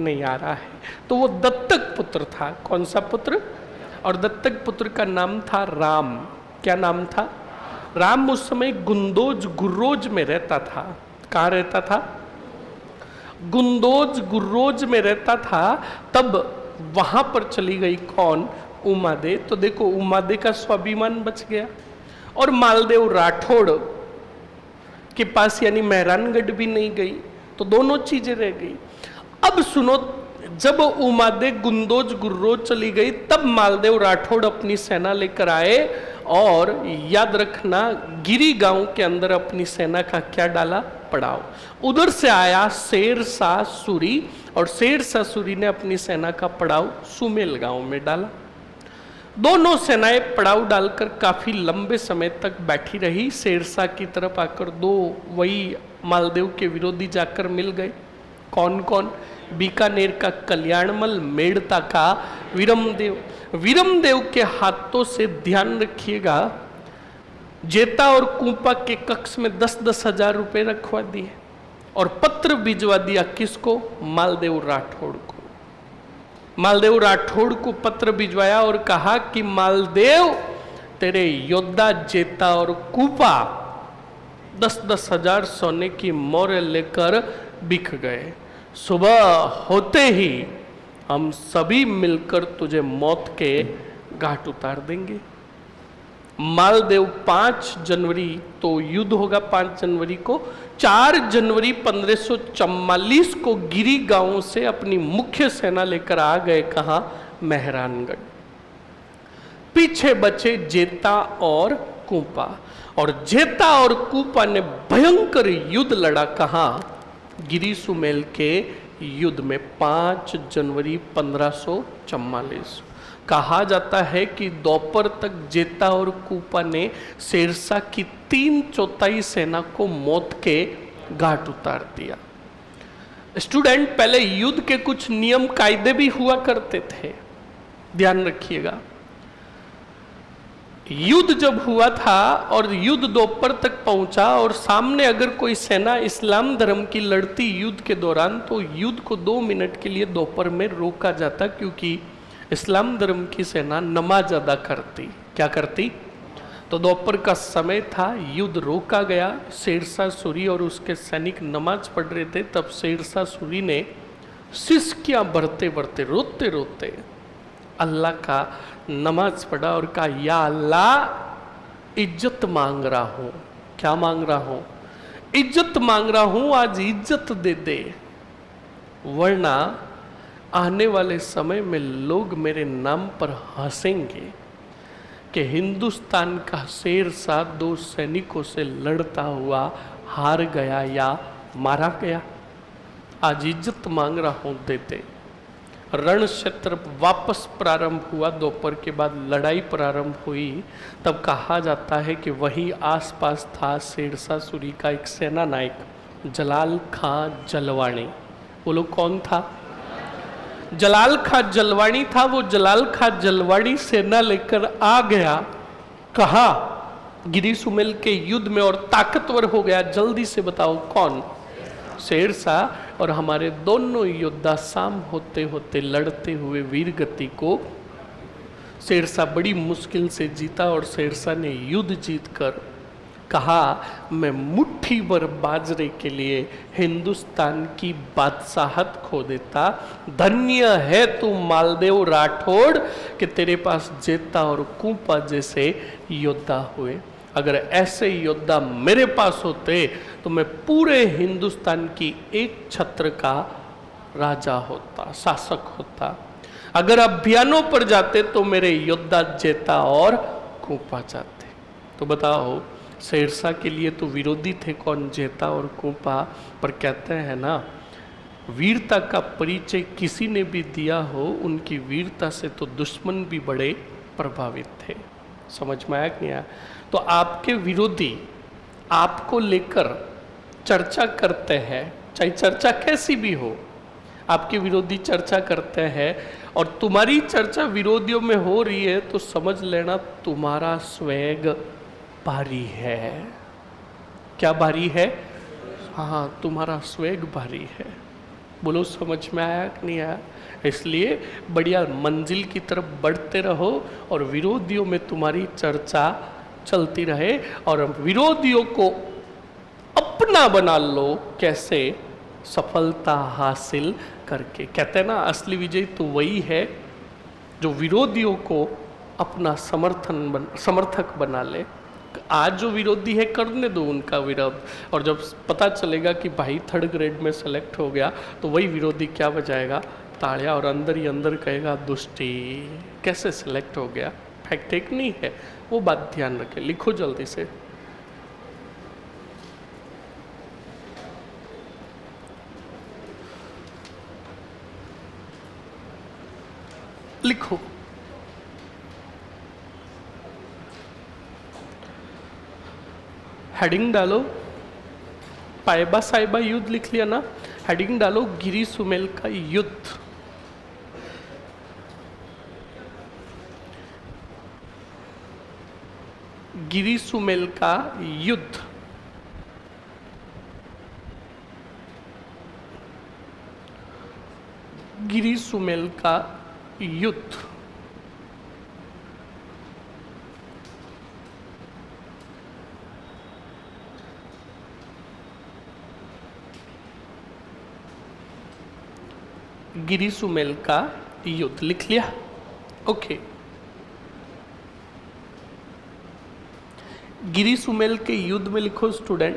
नहीं आ रहा है। तो वो दत्तक पुत्र था। कौन सा पुत्र? और दत्तक पुत्र का नाम था राम। क्या नाम था? राम उस समय गुंदोज गुर्रोज में रहता था। कहाँ रहता था? गुंदोज गुर्रोज में रहता था। तब वहां पर चली गई कौन? उमादे। तो देखो उमादे का स्वाभिमान बच गया, और मालदेव राठौड़ के पास यानी मेहरानगढ़ भी नहीं गई, तो दोनों चीजें रह गई। अब सुनो, जब उमादे गुंदोज गुर्रोज चली गई तब मालदेव राठौड़ अपनी सेना लेकर आए, और याद रखना गिरी गांव के अंदर अपनी सेना का क्या डाला? पड़ाव। उधर से आया शेरशाह सूरी, और शेरशाह सूरी ने अपनी सेना का पड़ाव सुमेल गांव में डाला। दोनों सेनाएं पड़ाव डालकर काफी लंबे समय तक बैठी रही। शेरशाह की तरफ आकर दो वही मालदेव के विरोधी जाकर मिल गए। कौन कौन? बीकानेर का कल्याणमल, मेड़ता का वीरमदेव। वीरमदेव के हाथों से ध्यान रखिएगा, जेता और कुंपा के कक्ष में 10-10 हजार रुपए रखवा दिए, और पत्र भिजवा दिया किसको? मालदेव राठौड़ को। मालदेव राठौड़ को पत्र भिजवाया और कहा कि मालदेव तेरे योद्धा जेता और कूपा 10-10 हजार सोने की मोहरें लेकर बिक गए। सुबह होते ही हम सभी मिलकर तुझे मौत के घाट उतार देंगे। मालदेव 5 जनवरी तो युद्ध होगा 5 जनवरी को। 4 जनवरी 1544 को गिरी गांव से अपनी मुख्य सेना लेकर आ गए कहा, मेहरानगढ़। पीछे बचे जेता और कूपा, और जेता और कूपा ने भयंकर युद्ध लड़ा कहा, गिरी सुमेल के युद्ध में 5 जनवरी 1544। कहा जाता है कि दोपहर तक जेता और कूपा ने शेरशाह की 3/4 सेना को मौत के घाट उतार दिया। स्टूडेंट, पहले युद्ध के कुछ नियम कायदे भी हुआ करते थे, ध्यान रखिएगा। युद्ध जब हुआ था और युद्ध दोपहर तक पहुंचा और सामने अगर कोई सेना इस्लाम धर्म की लड़ती युद्ध के दौरान, तो युद्ध को 2 मिनट के लिए दोपहर में रोका जाता, क्योंकि इस्लाम धर्म की सेना नमाज अदा करती। क्या करती? तो दोपहर का समय था, युद्ध रोका गया। शेरशाह सूरी और उसके सैनिक नमाज पढ़ रहे थे। तब शेरशाह सूरी ने सिसकियां भरते भरते, रोते रोते अल्लाह का नमाज पढ़ा और कहा, या अल्लाह, इज्जत मांग रहा हूं। क्या मांग रहा हूं? इज्जत मांग रहा हूं, आज इज्जत दे दे, वरना आने वाले समय में लोग मेरे नाम पर हंसेंगे कि हिंदुस्तान का शेरशाह 2 सैनिकों से लड़ता हुआ हार गया या मारा गया। आज इज्जत मांग रहा हूं, देते। रण क्षेत्र वापस प्रारंभ हुआ। दोपहर के बाद लड़ाई प्रारंभ हुई। तब कहा जाता है कि वही आसपास था शेरशाह सूरी का एक सेना नायक, जलाल खां जलवाणी। बोलो, कौन था? जलाल खां जलवाणी था। वो जलाल खां जलवाणी सेना लेकर आ गया, कहा गिरी सुमेल के युद्ध में, और ताकतवर हो गया। जल्दी से बताओ कौन? शेरशाह। और हमारे दोनों योद्धा शाम होते होते लड़ते हुए वीर गति को शेरशाह बड़ी मुश्किल से जीता। और शेरशाह ने युद्ध जीतकर कहा, मैं मुट्ठी भर बाजरे के लिए हिंदुस्तान की बादशाहत खो देता। धन्य है तू मालदेव राठौड़ कि तेरे पास जेता और कूपा जैसे योद्धा हुए। अगर ऐसे योद्धा मेरे पास होते तो मैं पूरे हिंदुस्तान की एक छत्र का राजा होता, शासक होता। अगर अभियानों पर जाते तो मेरे योद्धा जेता और कूपा जाते। तो बताओ, शेरशाह के लिए तो विरोधी थे कौन? जेता और कूपा। पर कहते हैं ना, वीरता का परिचय किसी ने भी दिया हो, उनकी वीरता से तो दुश्मन भी बड़े प्रभावित थे। समझ में आया कि नहीं आया? तो आपके विरोधी आपको लेकर चर्चा करते हैं, चाहे चर्चा कैसी भी हो, आपके विरोधी चर्चा करते हैं और तुम्हारी चर्चा विरोधियों में हो रही है, तो समझ लेना तुम्हारा स्वैग भारी है। क्या भारी है? हाँ, तुम्हारा स्वैग भारी है। बोलो, समझ में आया कि नहीं आया? इसलिए बढ़िया मंजिल की तरफ बढ़ते रहो और विरोधियों में तुम्हारी चर्चा चलती रहे और विरोधियों को अपना बना लो। कैसे? सफलता हासिल करके। कहते हैं ना, असली विजय तो वही है जो विरोधियों को अपना समर्थक बना ले। आज जो विरोधी है, करने दो उनका विरोध, और जब पता चलेगा कि भाई 3rd ग्रेड में सेलेक्ट हो गया, तो वही विरोधी क्या बजाएगा? तालियां, और अंदर ही अंदर कहेगा, दुष्टी, कैसे सेलेक्ट हो गया? फैक्ट एक नहीं है, वो बात ध्यान रखें। लिखो जल्दी से। लिखो। हेडिंग डालो। पाइबा साहिबा युद्ध लिख लिया ना? हेडिंग डालो, गिरी सुमेल का युद्ध। गिरी सुमेल का युद्ध। गिरी सुमेल का युद्ध। गिरी सुमेल का युद्ध। लिख लिया? ओके। गिरी सुमेल के युद्ध में लिखो स्टूडेंट,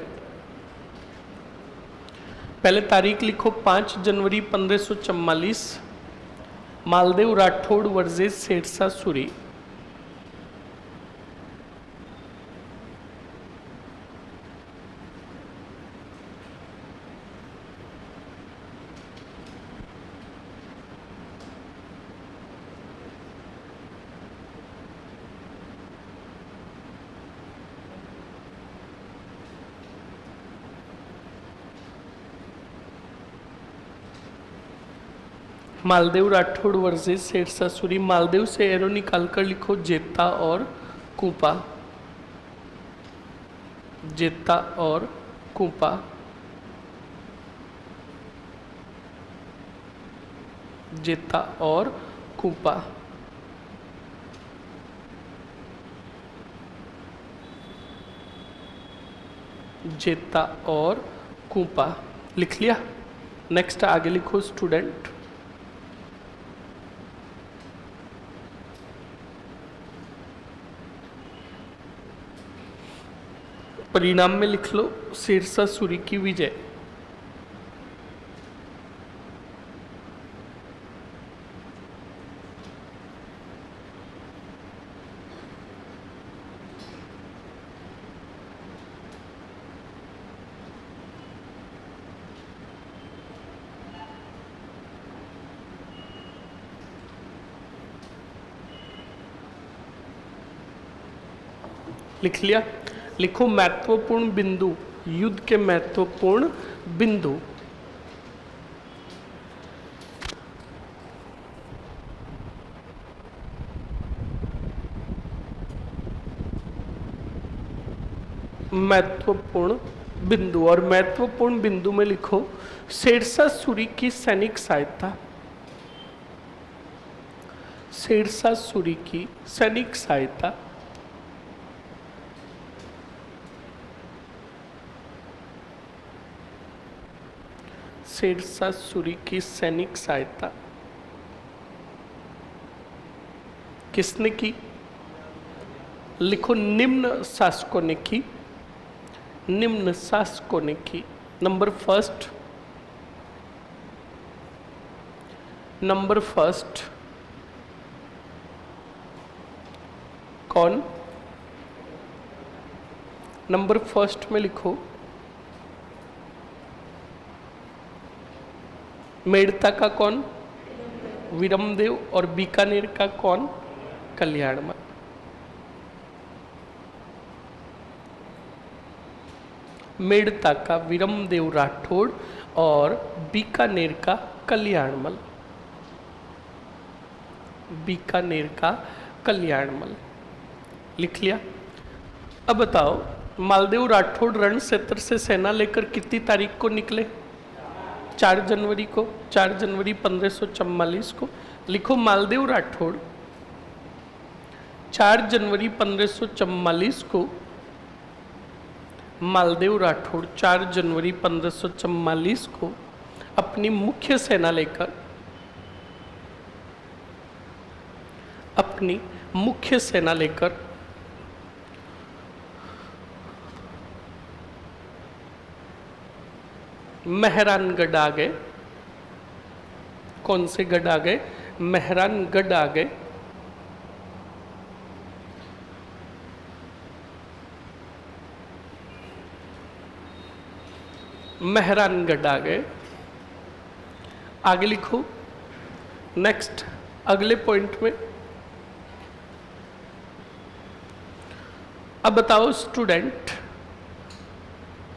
पहले तारीख लिखो 5 जनवरी 1544, मालदेव राठौड़ वर्सेस शेरशाह सूरी। मालदेव राठौड़ वर्सेस शेरशाह सूरी। मालदेव से एरो निकालकर लिखो जेता और कूपा, जेता और कूपा। जेता और कूपा। जेता और कूपा। लिख लिया? नेक्स्ट आगे लिखो स्टूडेंट, परिणाम में लिख लो शेरशाह सूरी की विजय। लिख लिया? लिखो महत्वपूर्ण बिंदु, युद्ध के महत्वपूर्ण बिंदु। महत्वपूर्ण बिंदु, और महत्वपूर्ण बिंदु में लिखो शेरशाह सूरी की सैनिक सहायता। शेरशाह सूरी की सैनिक सहायता। शेरशाह सूरी की सैनिक सहायता किसने की? लिखो निम्न शासकों ने की। निम्न शासकों ने की। नंबर फर्स्ट, नंबर फर्स्ट कौन? नंबर फर्स्ट में लिखो मेड़ता का कौन? विरमदेव। और बीकानेर का कौन? कल्याणमल। मेड़ता का विरमदेव राठौड़ और बीकानेर का कल्याणमल। बीकानेर का कल्याणमल। लिख लिया? अब बताओ, मालदेव राठौड़ रण क्षेत्र से सेना लेकर कितनी तारीख को निकले? 4 जनवरी को। 4 जनवरी 1544 को। लिखो मालदेव राठौड़ 4 जनवरी 1544 को, मालदेव राठौड़ 4 जनवरी 1544 को अपनी मुख्य सेना लेकर, अपनी मुख्य सेना लेकर मेहरानगढ़ आ गए। कौन से गढ़ आ गए? मेहरानगढ़ आ गए। मेहरानगढ़ आ गए। आगे लिखो नेक्स्ट, अगले पॉइंट में। अब बताओ स्टूडेंट,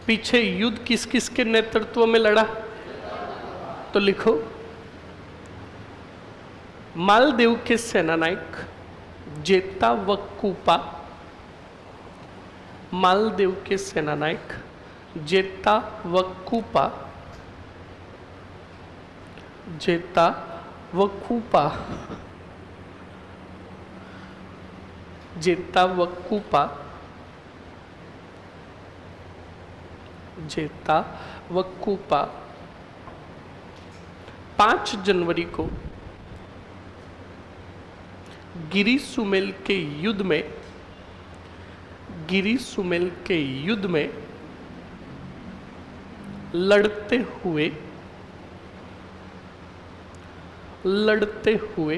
पीछे युद्ध किस किस के नेतृत्व में लड़ा? तो लिखो मालदेव के सेनानायक जेता व कूपा। मालदेव के सेनानायक जेता व कूपा। जेता व कूपा। जेता व कूपा। जेता व कूपा 5 जनवरी को गिरी सुमेल के युद्ध में लड़ते हुए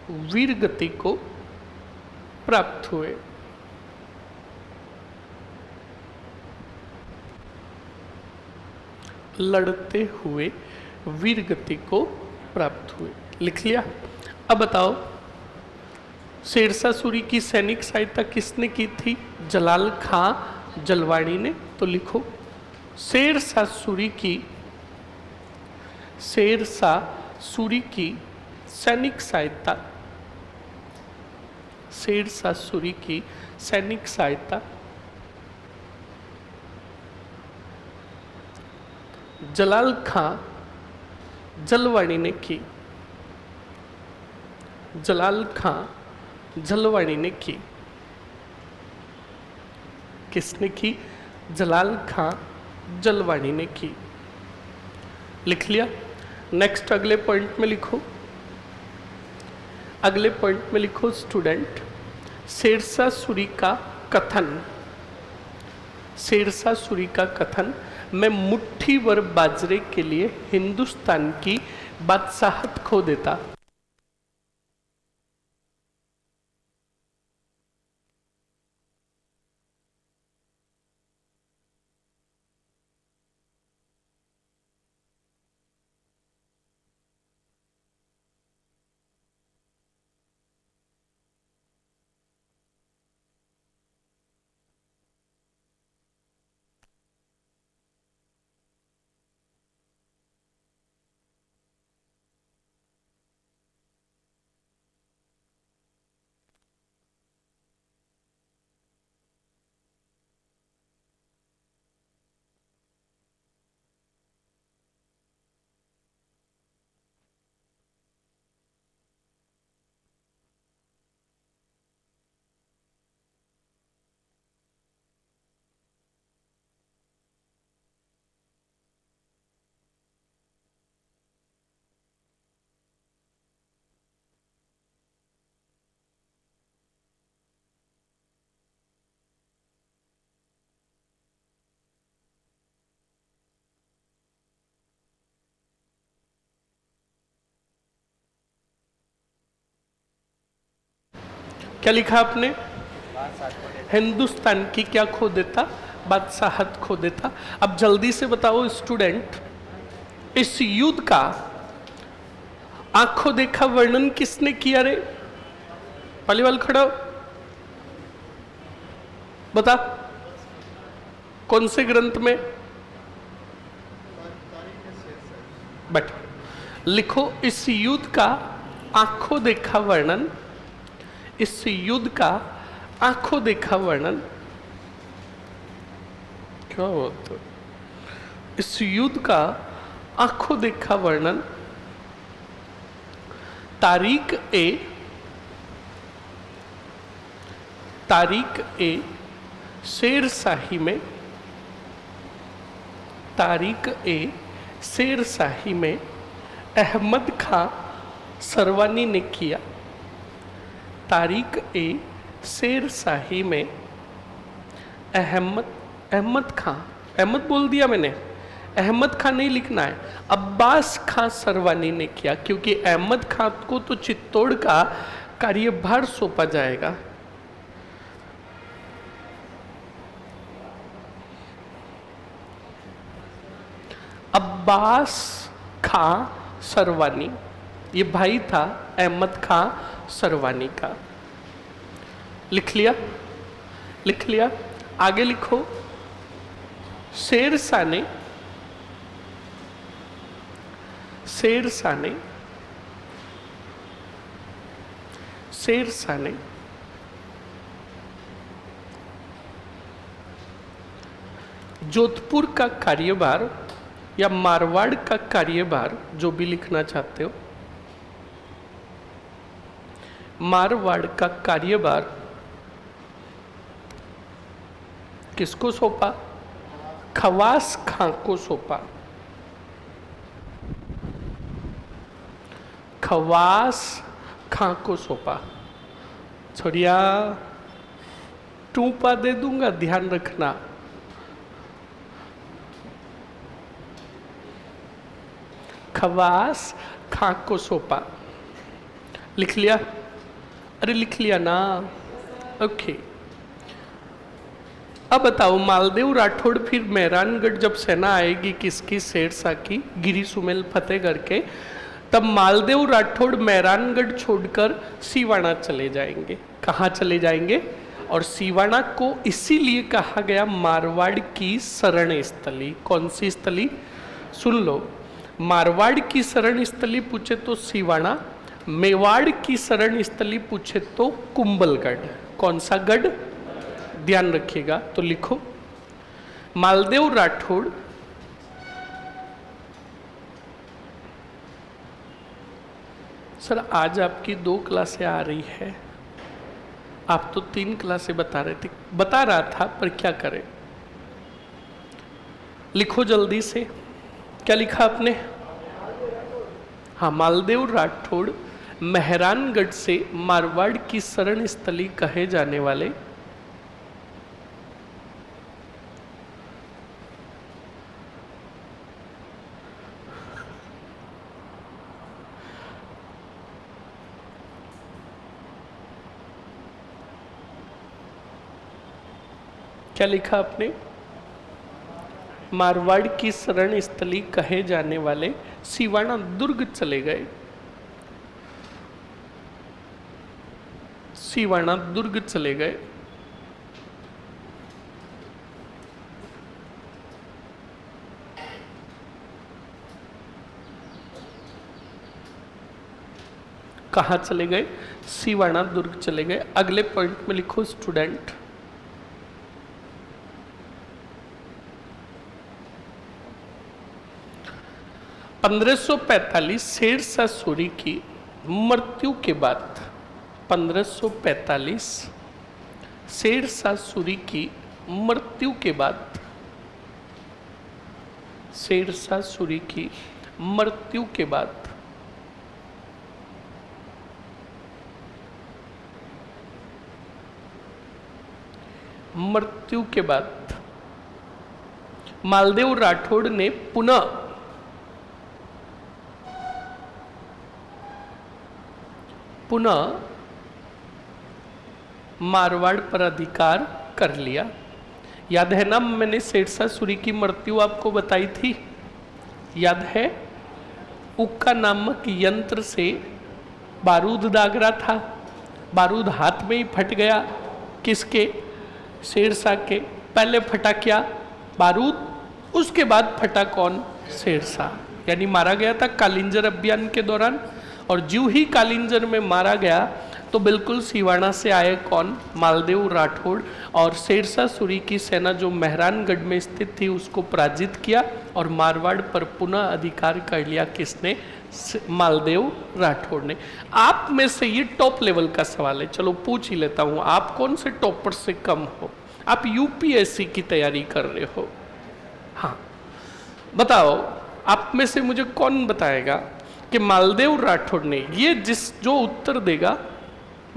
वीर गति को प्राप्त हुए। लड़ते हुए वीर गति को प्राप्त हुए। लिख लिया। अब बताओ, शेरशाह सूरी की सैनिक सहायता किसने की थी? जलाल खां जलवाणी ने। तो लिखो, शेरशाह सूरी की सैनिक सहायता, शेरशाह सूरी की सैनिक सहायता जलाल खां जलवाणी ने की। जलाल खां जलवाणी ने की। किसने की? जलाल खां जलवाणी ने की। लिख लिया। नेक्स्ट अगले पॉइंट में लिखो। अगले पॉइंट में लिखो स्टूडेंट, शेरशाह सूरी का कथन। शेरशाह सूरी का कथन, मैं मुट्ठी भर बाजरे के लिए हिंदुस्तान की बादशाहत खो देता। क्या लिखा आपने? हिंदुस्तान की क्या खो देता? बादशाहत खो देता। अब जल्दी से बताओ स्टूडेंट, इस युद्ध का आंखों देखा वर्णन किसने किया रे? पहली वाल खड़ा हो, बता कौन से ग्रंथ में? बैठो, लिखो इस युद्ध का आंखों देखा वर्णन, इस युद्ध का आंखों देखा वर्णन, क्या होता? इस युद्ध का आंखों देखा वर्णन तारीख ए शेरशाही में, तारीख ए शेरशाही में अहमद खां सरवानी ने किया। तारीख ए शेरशाही में अहमद खां, अहमद बोल दिया मैंने, अहमद खां नहीं लिखना है, अब्बास खां सरवानी ने किया, क्योंकि अहमद खां को तो चित्तौड़ का कार्यभार सौंपा जाएगा। अब्बास खां सरवानी, ये भाई था अहमद खां सरवानी का। लिख लिया? लिख लिया। आगे लिखो, शेरशाह ने जोधपुर का कार्यभार या मारवाड़ का कार्यभार, जो भी लिखना चाहते हो, मारवाड़ का कार्यभार किसको सौंपा? खवास खां को सौंपा। खवास खां को सौंपा। छोड़िया, टूपा दे दूंगा, ध्यान रखना। खवास खां को सौंपा। लिख लिया? अरे लिख लिया ना? ओके। अब बताओ, मालदेव राठौड़ फिर मेहरानगढ़ जब सेना आएगी किसकी, शेरशाह की, गिरी सुमेल फतेह करके, तब मालदेव राठौड़ मेहरानगढ़ छोड़कर सिवाना चले जाएंगे। कहाँ चले जाएंगे? और सिवाना को इसीलिए कहा गया मारवाड़ की शरण स्थली। कौन सी स्थली? सुन लो, मारवाड़ की शरण स्थली पूछे तो सिवाना, मेवाड़ की शरण स्थली पूछे तो कुंभलगढ़। कौन सा गढ़? ध्यान रखिएगा। तो लिखो, मालदेव राठौड़ सर आज आपकी 2 क्लासें आ रही है, आप तो 3 क्लासें बता रहे थे। बता रहा था पर क्या करें। लिखो जल्दी से, क्या लिखा आपने? हाँ, मालदेव राठौड़ मेहरानगढ़ से मारवाड़ की शरण स्थली कहे जाने वाले क्या लिखा आपने? मारवाड़ की शरण स्थली कहे जाने वाले सिवाना दुर्ग चले गए। सिवाना दुर्ग चले गए। कहाँ चले गए? सिवाना दुर्ग चले गए। अगले पॉइंट में लिखो स्टूडेंट, (1545) शेरशाह सूरी की मृत्यु के बाद, 1545 शेरशाह सूरी की मृत्यु के बाद, शेरशाह सूरी की मृत्यु के बाद मालदेव राठौड़ ने पुनः मारवाड़ पर अधिकार कर लिया। याद है ना, मैंने शेरशाह सूरी की मृत्यु आपको बताई थी, याद है? उक्का नामक यंत्र से बारूद दाग रहा था, बारूद हाथ में ही फट गया। किसके? शेरशाह के। पहले फटा क्या? बारूद, उसके बाद फटा कौन? शेरशाह। यानी मारा गया था कालिंजर अभियान के दौरान, और ज्यों ही कालिंजर में मारा गया तो बिल्कुल सिवाना से आए कौन? मालदेव राठौड़, और शेरशाह सूरी की सेना जो मेहरानगढ़ में स्थित थी उसको पराजित किया और मारवाड़ पर पुनः अधिकार कर लिया। किसने? मालदेव राठौड़ ने। आप में से ये टॉप लेवल का सवाल है, चलो पूछ ही लेता हूं, आप कौन से टॉपर से कम हो? आप यूपीएससी की तैयारी कर रहे हो? हाँ बताओ, आप में से मुझे कौन बताएगा कि मालदेव राठौड़ ने, ये जो उत्तर देगा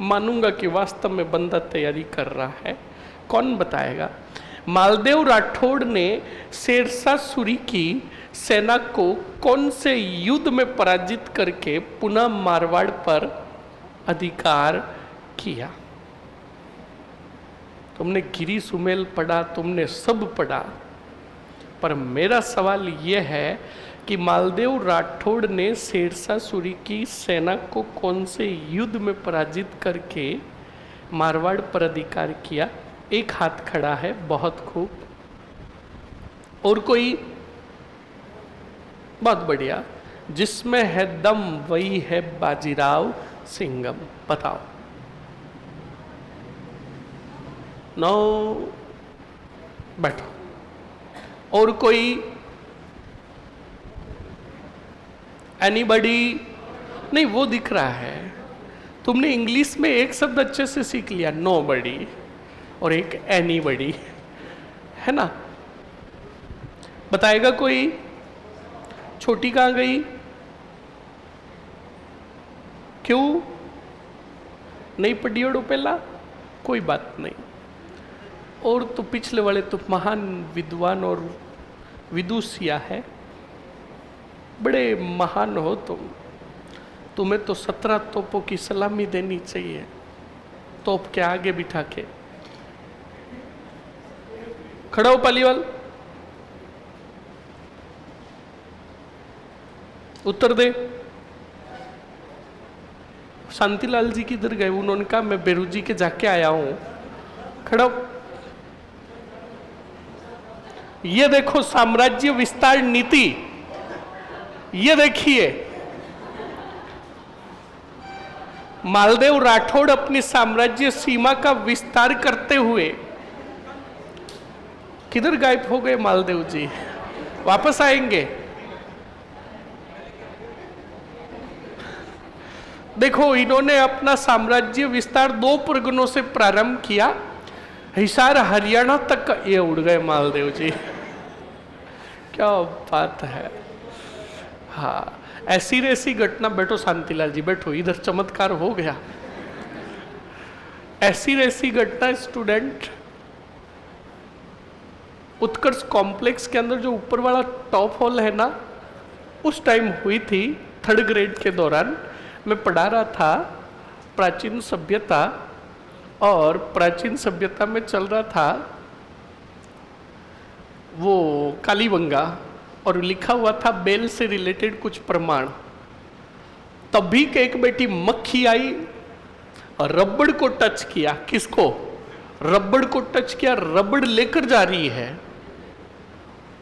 मानूंगा कि वास्तव में बंदा तैयारी कर रहा है। कौन बताएगा? मालदेव राठौड़ ने शेरशाह सूरी की सेना को कौन से युद्ध में पराजित करके पुनः मारवाड़ पर अधिकार किया? तुमने गिरी सुमेल पढ़ा, तुमने सब पढ़ा, पर मेरा सवाल यह है कि मालदेव राठौड़ ने शेरशाह सूरी की सेना को कौन से युद्ध में पराजित करके मारवाड़ पर अधिकार किया? एक हाथ खड़ा है, बहुत खूब। और कोई? बहुत बढ़िया। जिसमें है दम वही है बाजीराव सिंघम। बताओ। नो, बैठो। और कोई? एनीबडी? नहीं, वो दिख रहा है। तुमने इंग्लिश में एक शब्द अच्छे से सीख लिया, नो बडी, और एक एनीबडी, है ना? बताएगा कोई? छोटी कहाँ गई? क्यों नहीं पढ़ियोड़ो पहला? कोई बात नहीं। और तो पिछले वाले तो महान विद्वान और विदुषिया है, बड़े महान हो तुम। तुम्हें तो 17 तोपों की सलामी देनी चाहिए, तोप के आगे बिठा के। खड़ा हो पालीवाल, उत्तर दे। शांतिलाल जी किधर गए? उन्होंने कहा मैं बेरू जी के जाके आया हूं। खड़ा हो। ये देखो साम्राज्य विस्तार नीति, ये देखिए मालदेव राठौड़ अपनी साम्राज्य सीमा का विस्तार करते हुए किधर गायब हो गए मालदेव जी? वापस आएंगे। देखो इन्होंने अपना साम्राज्य विस्तार 2 परगनों से प्रारंभ किया, हिसार हरियाणा तक ये उड़ गए मालदेव जी। क्या बात है। हाँ, ऐसी घटना। बैठो शांतिलाल जी, बैठो, इधर चमत्कार हो गया। ऐसी घटना स्टूडेंट उत्कर्ष कॉम्प्लेक्स के अंदर जो ऊपर वाला टॉप हॉल है ना, उस टाइम हुई थी। 3rd ग्रेड के दौरान मैं पढ़ा रहा था प्राचीन सभ्यता, और प्राचीन सभ्यता में चल रहा था वो कालीबंगा, और लिखा हुआ था बेल से रिलेटेड कुछ प्रमाण। तभी के एक बेटी मक्खी आई और रबड़ को टच किया। किसको? रबड़ को टच किया, रबड़ लेकर जा रही है।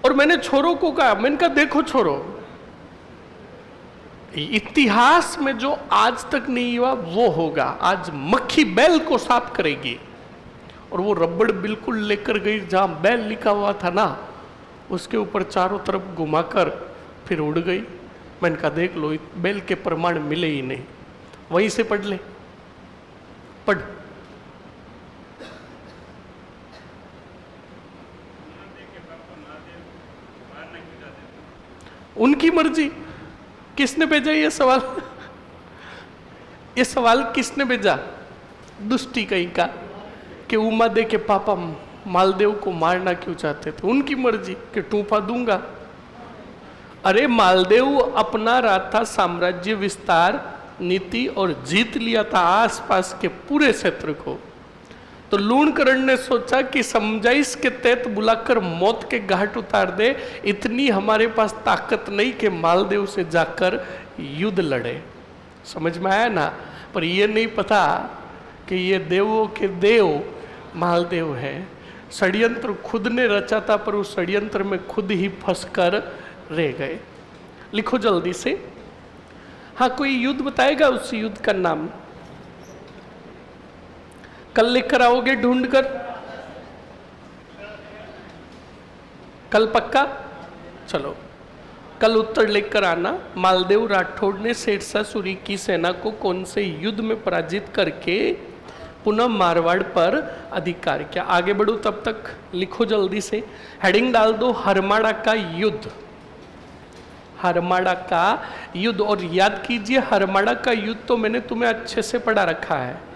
और मैंने छोरों को कहा, मैंने कहा देखो छोरो, इतिहास में जो आज तक नहीं हुआ वो होगा। आज मक्खी बैल को साफ करेगी। और वो रबड़ बिल्कुल लेकर गई जहां बैल लिखा हुआ था ना, उसके ऊपर चारों तरफ घुमाकर फिर उड़ गई। मैंने कहा देख लो, बैल के प्रमाण मिले ही नहीं। वहीं से पढ़ ले, पढ़। उनकी मर्जी। किसने भेजा ये सवाल? ये सवाल किसने भेजा? दुष्टी कहीं का, कि उमा दे के पापा मालदेव को मारना क्यों चाहते थे? उनकी मर्जी कि टूफा दूंगा। अरे मालदेव अपना रहा था साम्राज्य विस्तार नीति और जीत लिया था आसपास के पूरे क्षेत्र को। तो लूणकरण ने सोचा कि समझाइश के तहत बुलाकर मौत के घाट उतार दे। इतनी हमारे पास ताकत नहीं कि मालदेव से जाकर युद्ध लड़े। समझ में आया ना? पर ये नहीं पता कि ये देवों के देव मालदेव है। षड्यंत्र खुद ने रचा था, पर उस षड्यंत्र में खुद ही फंसकर रह गए। लिखो जल्दी से। हाँ, कोई युद्ध बताएगा उस युद्ध का नाम? कल लेकर आओगे ढूंढकर? कल पक्का? चलो कल उत्तर लेकर आना। मालदेव राठौड़ ने शेरशाह सूरी की सेना को कौन से युद्ध में पराजित करके पुनः मारवाड़ पर अधिकार किया? आगे बढ़ो तब तक लिखो जल्दी से। हेडिंग डाल दो हरमाड़ा का युद्ध। हरमाड़ा का युद्ध। और याद कीजिए, हरमाड़ा का युद्ध तो मैंने तुम्हें अच्छे से पढ़ा रखा है।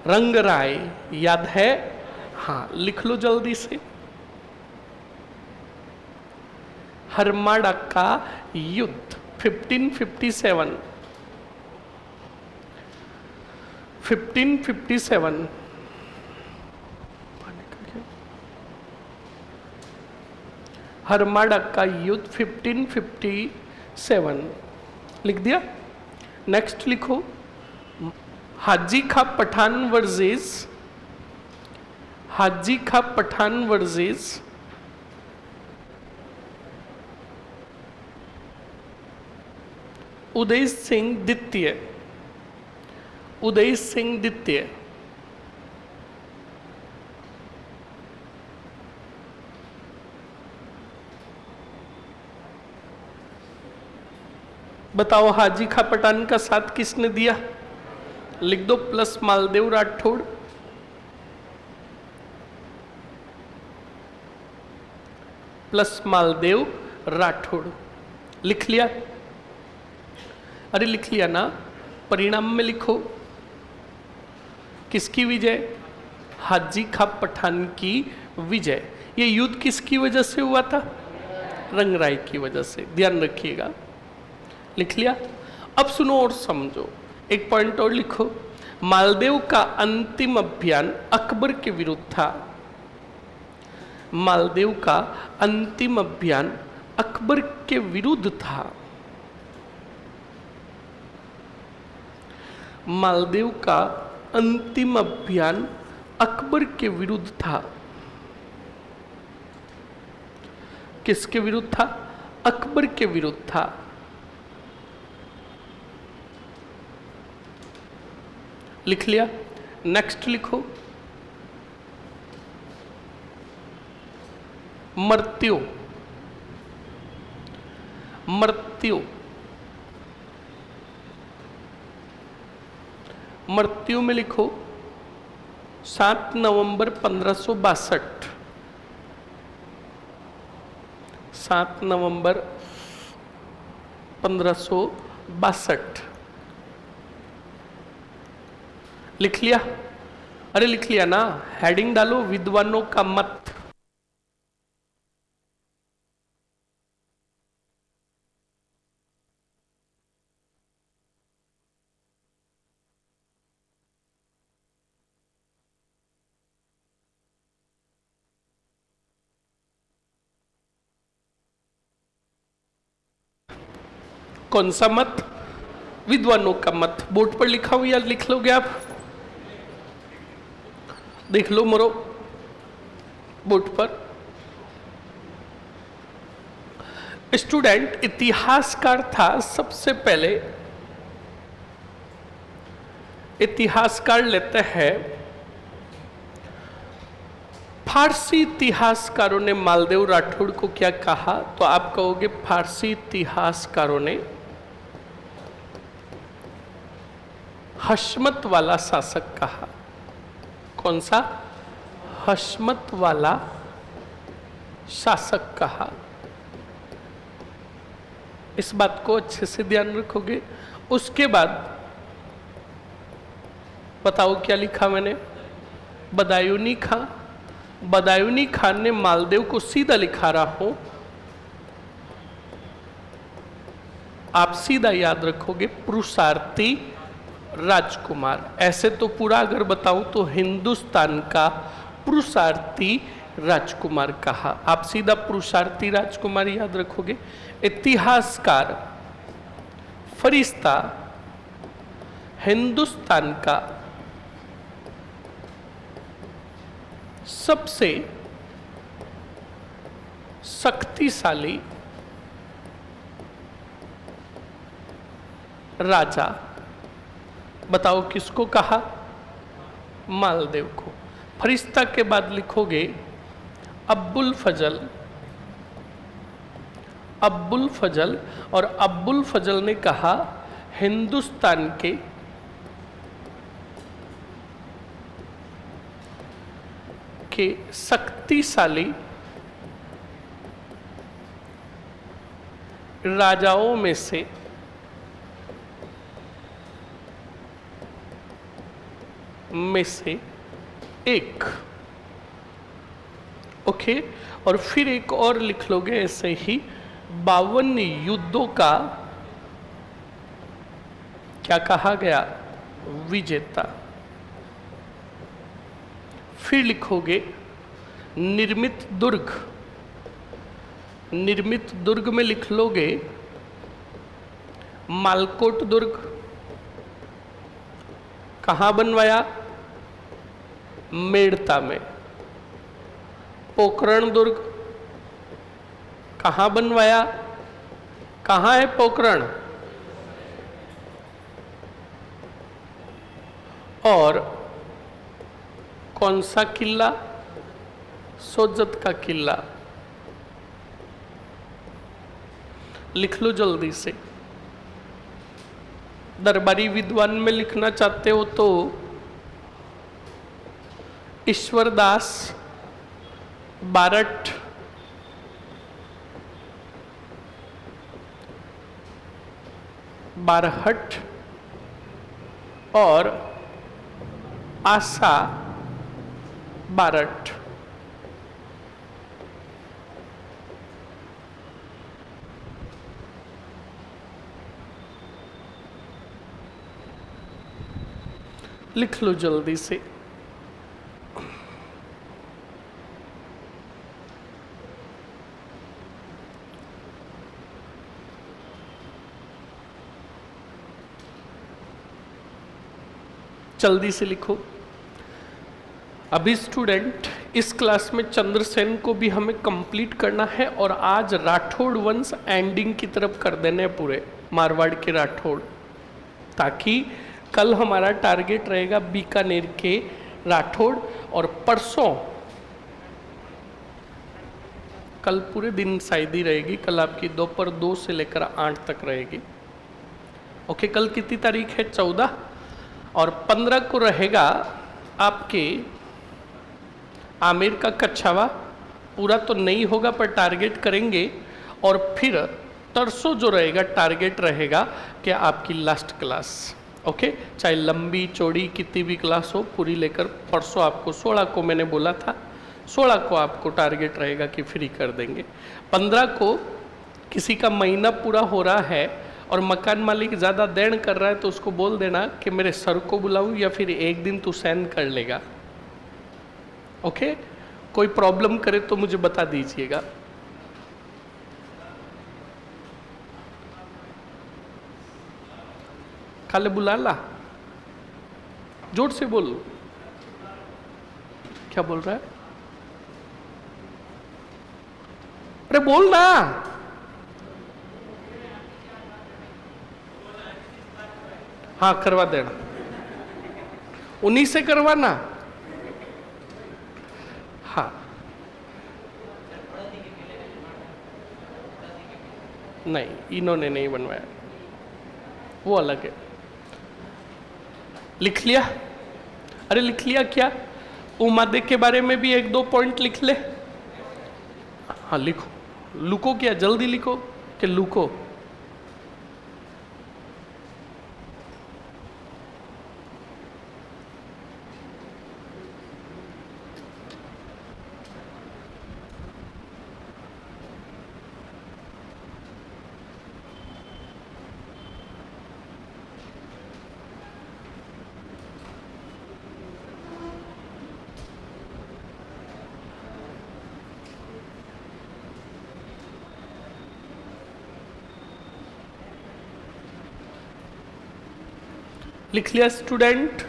रंगराय याद है? हाँ, लिख लो जल्दी से। हरमाड़ा का युद्ध 1557। 1557 हरमाड़ा का युद्ध 1557 लिख दिया। नेक्स्ट लिखो हाजी खा पठान वर्सेस हाजी खा पठान वर्सेस उदय सिंह द्वितीय। उदय सिंह द्वितीय बताओ, हाजी खा पठान का साथ किसने दिया? लिख दो प्लस मालदेव राठौड़। प्लस मालदेव राठौड़ लिख लिया? अरे लिख लिया ना? परिणाम में लिखो किसकी विजय? हाजी खां पठान की विजय। ये युद्ध किसकी वजह से हुआ था? रंगराय की वजह से, ध्यान रखिएगा। लिख लिया? अब सुनो और समझो, एक पॉइंट और लिखो। मालदेव का अंतिम अभियान अकबर के विरुद्ध था। मालदेव का अंतिम अभियान अकबर के विरुद्ध था। मालदेव का अंतिम अभियान अकबर के विरुद्ध था। किसके विरुद्ध था? अकबर के विरुद्ध था। लिख लिया? नेक्स्ट लिखो, मृत्यु। मृत्यु मृत्यु में लिखो 7 नवंबर 1562। 7 नवंबर 1562। लिख लिया? अरे लिख लिया ना? हेडिंग डालो, विद्वानों का मत। कौन सा मत? विद्वानों का मत। बोर्ड पर लिखा हुआ, यार लिख लोगे आप? देख लो मरो बोर्ड पर। स्टूडेंट इतिहासकार था। सबसे पहले इतिहासकार लेते हैं, फारसी इतिहासकारों ने मालदेव राठौड़ को क्या कहा? तो आप कहोगे फारसी इतिहासकारों ने हशमत वाला शासक कहा। कौन सा? हशमत वाला शासक कहा। इस बात को अच्छे से ध्यान रखोगे। उसके बाद बताओ क्या लिखा मैंने? बदायूनी खां। बदायूनी खान ने मालदेव को सीधा लिखा रहा हूं, आप सीधा याद रखोगे पुरुषार्थी राजकुमार। ऐसे तो पूरा अगर बताऊं तो हिंदुस्तान का पुरुषार्थी राजकुमार कहा। आप सीधा पुरुषार्थी राजकुमार याद रखोगे। इतिहासकार फरिश्ता हिंदुस्तान का सबसे शक्तिशाली राजा, बताओ किसको कहा? मालदेव को। फरिश्ता के बाद लिखोगे अब्बुल फजल। अब्बुल फजल, और अब्बुल फजल ने कहा हिंदुस्तान के शक्तिशाली राजाओं में से एक। ओके, और फिर एक और लिख लोगे ऐसे ही, 52 युद्धों का क्या कहा गया? विजेता। फिर लिखोगे निर्मित दुर्ग। निर्मित दुर्ग में लिख लोगे मालकोट दुर्ग। कहाँ बनवाया? मेड़ता में। पोखरण दुर्ग कहाँ बनवाया? कहाँ है पोखरण? और कौन सा किला? सोजत का किला। लिख लो जल्दी से। दरबारी विद्वान में लिखना चाहते हो तो ईश्वरदास बारठ, बारहट, और आशा बारट। लिख लो जल्दी से। जल्दी से लिखो। अभी स्टूडेंट इस क्लास में चंद्रसेन को भी हमें कंप्लीट करना है और आज राठौड़ वंश एंडिंग की तरफ कर देने पूरे मारवाड़ के राठौड़, ताकि कल हमारा टारगेट रहेगा बीकानेर के राठौड़ और परसों, कल पूरे दिन शायद ही रहेगी, कल आपकी दोपहर 2 से लेकर 8 तक रहेगी। ओके, कल कितनी तारीख है? 14 और 15 को रहेगा आपके आमिर का कच्छावा। पूरा तो नहीं होगा पर टारगेट करेंगे। और फिर तरसों जो रहेगा टारगेट रहेगा कि आपकी लास्ट क्लास। ओके, चाहे लंबी चौड़ी कितनी भी क्लास हो पूरी लेकर परसों आपको 16 को मैंने बोला था, 16 को आपको टारगेट रहेगा कि फ्री कर देंगे। 15 को किसी का महीना पूरा हो रहा है और मकान मालिक ज़्यादा देर कर रहा है तो उसको बोल देना कि मेरे सर को बुलाऊं या फिर एक दिन तू सहन कर लेगा। ओके, कोई प्रॉब्लम करे तो मुझे बता दीजिएगा। खाले बुला ला, जोर से बोल। क्या बोल रहा है? अरे बोल ना। हाँ करवा देना, उन्हीं से करवाना। हाँ नहीं, इन्होंने नहीं बनवाया, वो अलग है। लिख लिया? अरे लिख लिया क्या? उमादे के बारे में भी 1-2 पॉइंट लिख ले। हाँ लिखो। लुको क्या? जल्दी लिखो कि लुको। लिख लिया स्टूडेंट?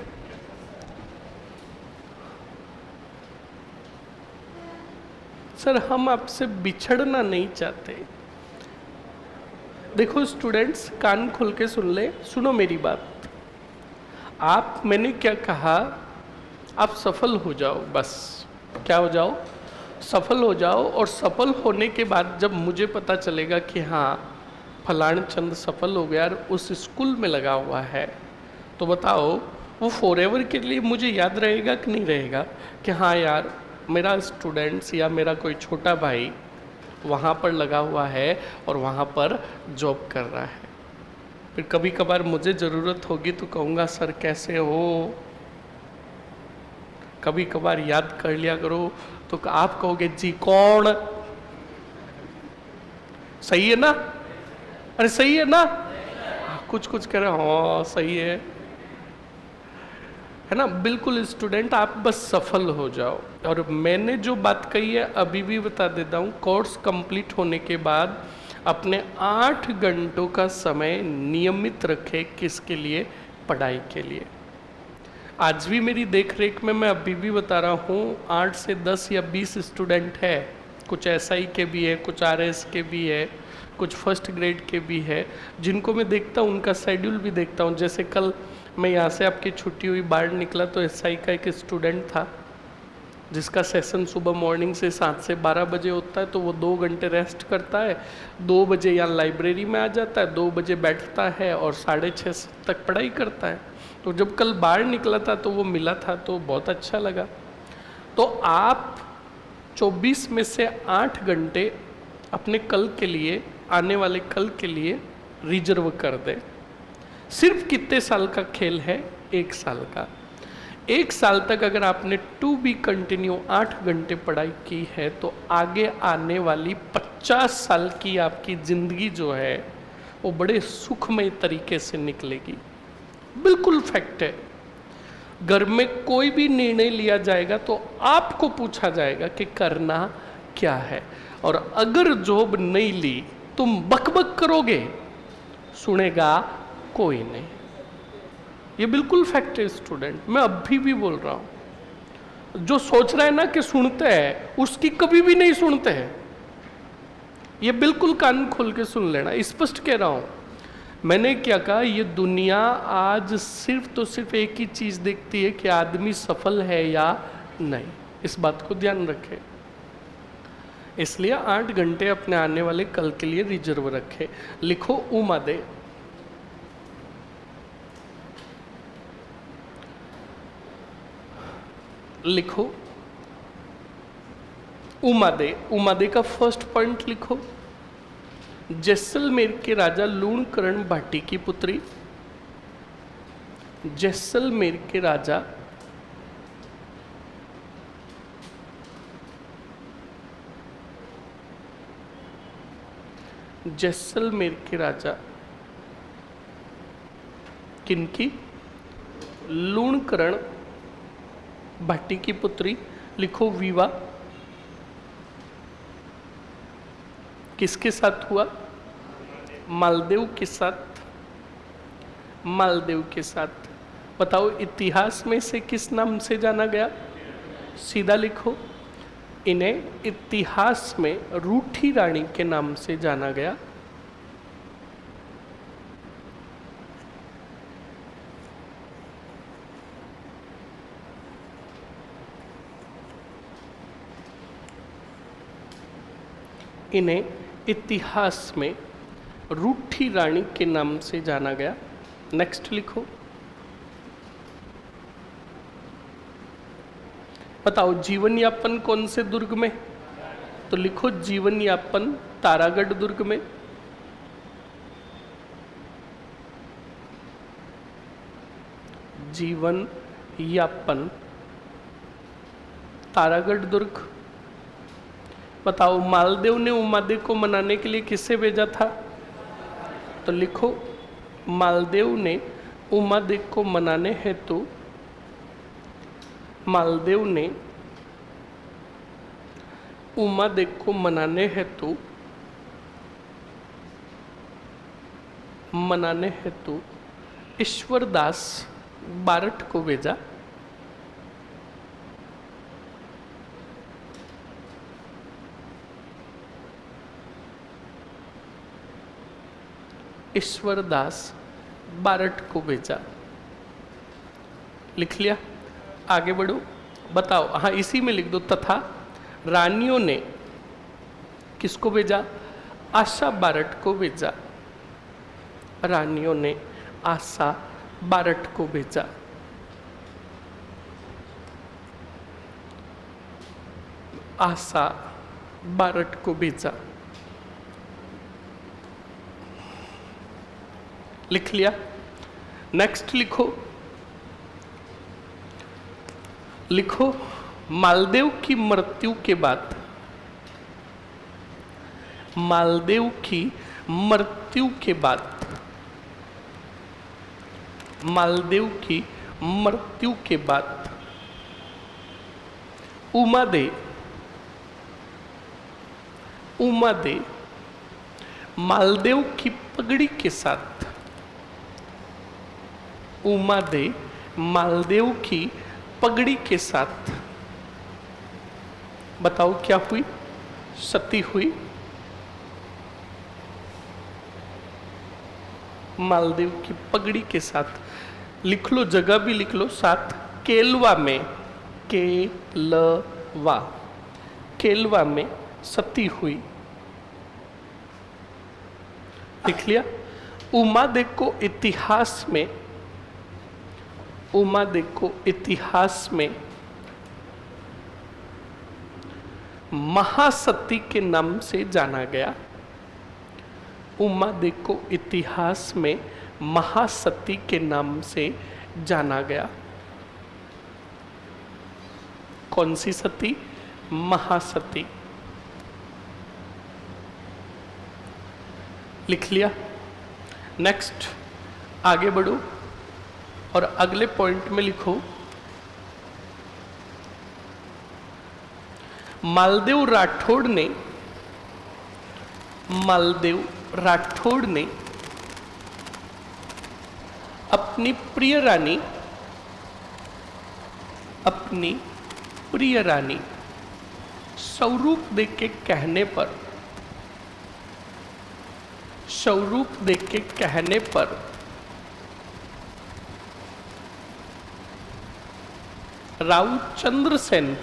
सर हम आपसे बिछड़ना नहीं चाहते। देखो स्टूडेंट्स, कान खोल के सुन ले, सुनो मेरी बात। आप, मैंने क्या कहा, आप सफल हो जाओ बस। क्या हो जाओ? सफल हो जाओ। और सफल होने के बाद जब मुझे पता चलेगा कि हाँ फलान चंद सफल हो गया और उस स्कूल में लगा हुआ है, तो बताओ वो फॉरएवर के लिए मुझे याद रहेगा कि नहीं रहेगा कि हाँ यार मेरा स्टूडेंट्स या मेरा कोई छोटा भाई वहाँ पर लगा हुआ है और वहाँ पर जॉब कर रहा है। फिर कभी कभार मुझे ज़रूरत होगी तो कहूँगा सर कैसे हो, कभी कभार याद कर लिया करो। तो आप कहोगे जी कौन? सही है ना? अरे सही है ना? कुछ कुछ कह रहे, हाँ सही है ना? बिल्कुल स्टूडेंट, आप बस सफल हो जाओ। और मैंने जो बात कही है अभी भी बता देता हूँ, कोर्स कंप्लीट होने के बाद अपने 8 घंटों का समय नियमित रखें। किसके लिए? पढ़ाई के लिए। आज भी मेरी देख रेख में मैं अभी भी बता रहा हूँ 8 से 10 या 20 स्टूडेंट है। कुछ SI के भी है, कुछ RS के भी है, कुछ फर्स्ट ग्रेड के भी है, जिनको मैं देखता हूँ उनका शेड्यूल भी देखता हूँ। जैसे कल मैं यहाँ से आपकी छुट्टी हुई बाहर निकला तो SI का एक स्टूडेंट था जिसका सेशन सुबह मॉर्निंग से 7 से 12 बजे होता है, तो वो 2 घंटे रेस्ट करता है, 2 बजे यहाँ लाइब्रेरी में आ जाता है, 2 बजे बैठता है और 6:30 तक पढ़ाई करता है। तो जब कल बाहर निकला था तो वो मिला था तो बहुत अच्छा लगा। तो आप 24 में से 8 घंटे अपने कल के लिए, आने वाले कल के लिए रिजर्व कर दें। सिर्फ कितने साल का खेल है? 1 साल का। 1 साल तक अगर आपने टू बी कंटिन्यू 8 घंटे पढ़ाई की है तो आगे आने वाली 50 साल की आपकी जिंदगी जो है वो बड़े सुखमय तरीके से निकलेगी। बिल्कुल फैक्ट है। घर में कोई भी निर्णय लिया जाएगा तो आपको पूछा जाएगा कि करना क्या है, और अगर जॉब नहीं ली तुम बकबक करोगे, सुनेगा कोई नहीं। ये बिल्कुल फैक्ट है स्टूडेंट, मैं अभी भी बोल रहा हूं। जो सोच रहा है ना कि सुनते हैं, उसकी कभी भी नहीं सुनते हैं। ये बिल्कुल कान खोल के सुन लेना, स्पष्ट कह रहा हूं। मैंने क्या कहा, ये दुनिया आज सिर्फ तो सिर्फ एक ही चीज देखती है कि आदमी सफल है या नहीं। इस बात को ध्यान रखें। इसलिए 8 घंटे अपने आने वाले कल के लिए रिजर्व रखें। लिखो उमा दे। लिखो उमा दे। उमा दे का फर्स्ट पॉइंट लिखो। जैसलमेर के राजा लूणकरण भाटी की पुत्री। जैसलमेर के राजा जैसलमेर के राजा किनकी? लूणकरण भाटी की पुत्री। लिखो विवाह किसके साथ हुआ? मालदेव के साथ। मालदेव के साथ। बताओ इतिहास में से किस नाम से जाना गया? सीधा लिखो। इन्हें इतिहास में रूठी रानी के नाम से जाना गया। इन्हें इतिहास में रूठी रानी के नाम से जाना गया। नेक्स्ट लिखो। बताओ जीवन यापन कौन से दुर्ग में? तो लिखो जीवन यापन तारागढ़ दुर्ग में। जीवन यापन तारागढ़ दुर्ग। बताओ मालदेव ने उमादेव को मनाने के लिए किसे भेजा था? तो लिखो मालदेव ने उमादेव को मनाने हेतु मालदेव ने उमादेव को मनाने हेतु ईश्वरदास बारठ को भेजा। ईश्वरदास बारठ को भेजा। लिख लिया? आगे बढ़ो। बताओ, हाँ इसी में लिख दो। तथा रानियों ने किसको भेजा? आशा बारठ को भेजा। रानियों ने आशा बारठ को भेजा। आशा बारठ को भेजा। लिख लिया? नेक्स्ट लिखो। लिखो मालदेव की मृत्यु के बाद, मालदेव की मृत्यु के बाद, मालदेव की मृत्यु के बाद उमादेव मालदेव की पगड़ी के साथ, उमादेव मालदेव की पगड़ी के साथ, बताओ क्या हुई? सती हुई। मालदेव की पगड़ी के साथ। लिख लो, जगह भी लिख लो साथ। केलवा में, केलवा, केलवा में सती हुई। लिख लिया? उमादेव को इतिहास में, उमादेव को इतिहास में महासती के नाम से जाना गया। उमादेव को इतिहास में महासती के नाम से जाना गया। कौन सी सती? महासती। लिख लिया। नेक्स्ट आगे बढ़ो और अगले पॉइंट में लिखो, मालदेव राठौड़ ने अपनी प्रिय रानी स्वरूप देख के कहने पर राव चंद्रसेन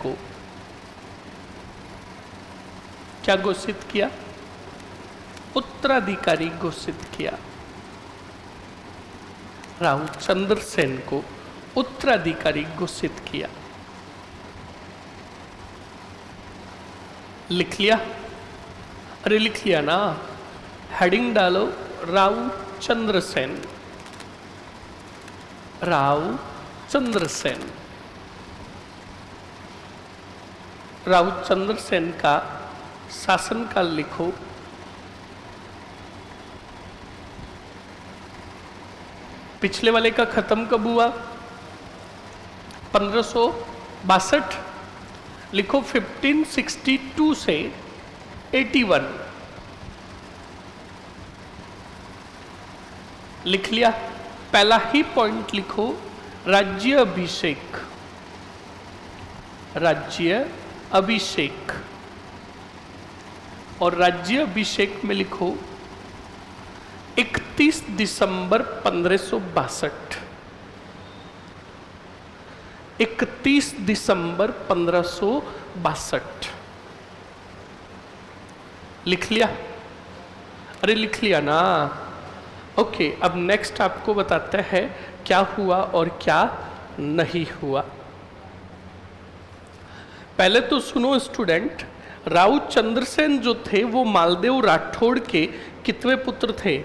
को क्या घोषित किया? उत्तराधिकारी घोषित किया। राव चंद्रसेन को उत्तराधिकारी घोषित किया। लिख लिया? अरे लिख लिया ना, हेडिंग डालो राव चंद्रसेन। राव चंद्रसेन का शासनकाल लिखो। पिछले वाले का खत्म कब हुआ? 1562। लिखो 1562 से 81। लिख लिया? पहला ही पॉइंट लिखो, राज्य अभिषेक। और राज्य अभिषेक में लिखो 31 दिसंबर 1562। 31 दिसंबर 1562। लिख लिया? अरे लिख लिया ना। ओके, अब नेक्स्ट आपको बताते हैं क्या हुआ और क्या नहीं हुआ। पहले तो सुनो स्टूडेंट, राव चंद्रसेन जो थे वो मालदेव राठौड़ के कितवे पुत्र थे?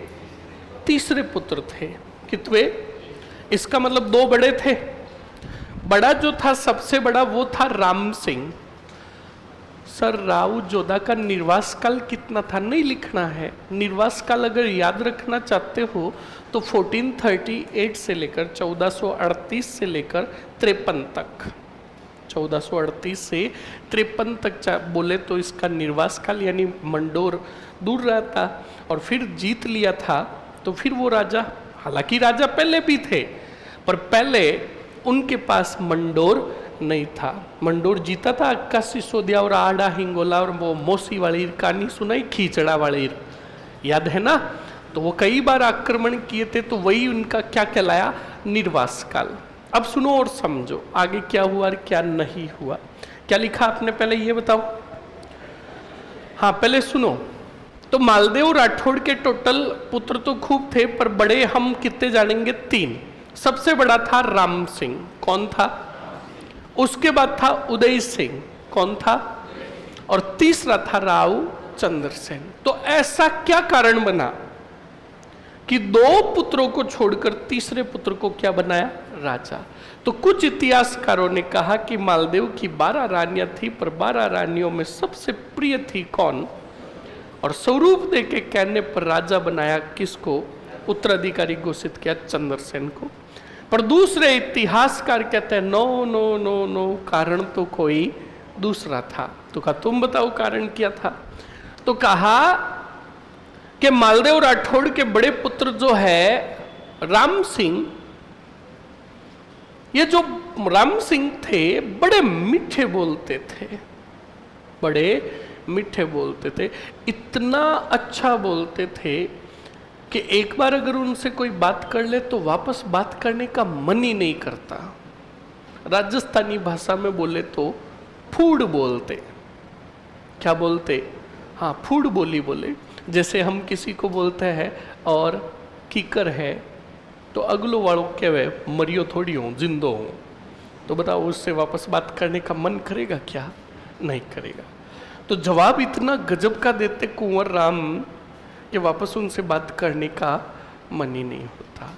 तीसरे पुत्र थे। कितवे? इसका मतलब दो बड़े थे। बड़ा जो था, सबसे बड़ा, वो था राम सिंह। सर राव जोधा का निर्वास काल कितना था? नहीं लिखना है। निर्वास काल अगर याद रखना चाहते हो तो 1438 से लेकर 1438 से लेकर 53 तक, 1438 से 53 तक बोले तो इसका निर्वास काल, यानी मंडोर दूर रहा था और फिर जीत लिया था। तो फिर वो राजा, हालांकि राजा पहले भी थे, पर पहले उनके पास मंडोर नहीं था। मंडोर जीता था अक्का सिसोदिया और आड़ा हिंगोला और वो मोसी वाली कहानी सुनाई, खींचड़ा वाली, याद है ना? तो वो कई बार आक्रमण किए थे, तो वही उनका क्या कहलाया? निर्वास काल। अब सुनो और समझो आगे क्या हुआ और क्या नहीं हुआ। क्या लिखा आपने पहले ये बताओ। हाँ पहले सुनो, तो मालदेव राठौड़ के टोटल पुत्र तो खूब थे, पर बड़े हम कितने जानेंगे? 3। सबसे बड़ा था राम सिंह। कौन था? उसके बाद था उदय सिंह। कौन था? और तीसरा था राव चंद्रसेन। तो ऐसा क्या कारण बना कि 2 पुत्रों को छोड़कर तीसरे पुत्र को क्या बनाया? राजा। तो कुछ इतिहासकारों ने कहा कि मालदेव की 12 रानियां थी, पर 12 रानियों में सबसे प्रिय थी कौन? और स्वरूप दे के कहने पर राजा बनाया किसको? उत्तराधिकारी घोषित किया चंद्रसेन को। पर दूसरे इतिहासकार कहते हैं नो नो नो नो, कारण तो कोई दूसरा था। तो कहा तुम बताओ कारण क्या था? तो कहा कि मालदेव राठौड़ के बड़े पुत्र जो है राम सिंह, ये जो राम सिंह थे बड़े मीठे बोलते थे, बड़े मीठे बोलते थे, इतना अच्छा बोलते थे कि एक बार अगर उनसे कोई बात कर ले तो वापस बात करने का मन ही नहीं करता। राजस्थानी भाषा में बोले तो फूड बोलते। क्या बोलते? हाँ फूड बोली बोले। जैसे हम किसी को बोलते हैं और कीकर है तो अगलो वालों के वे मरियो थोड़ी हो, जिंदो हो, तो बताओ उससे वापस बात करने का मन करेगा क्या? नहीं करेगा। तो जवाब इतना गजब का देते कुंवर राम कि वापस उनसे बात करने का मन ही नहीं होता।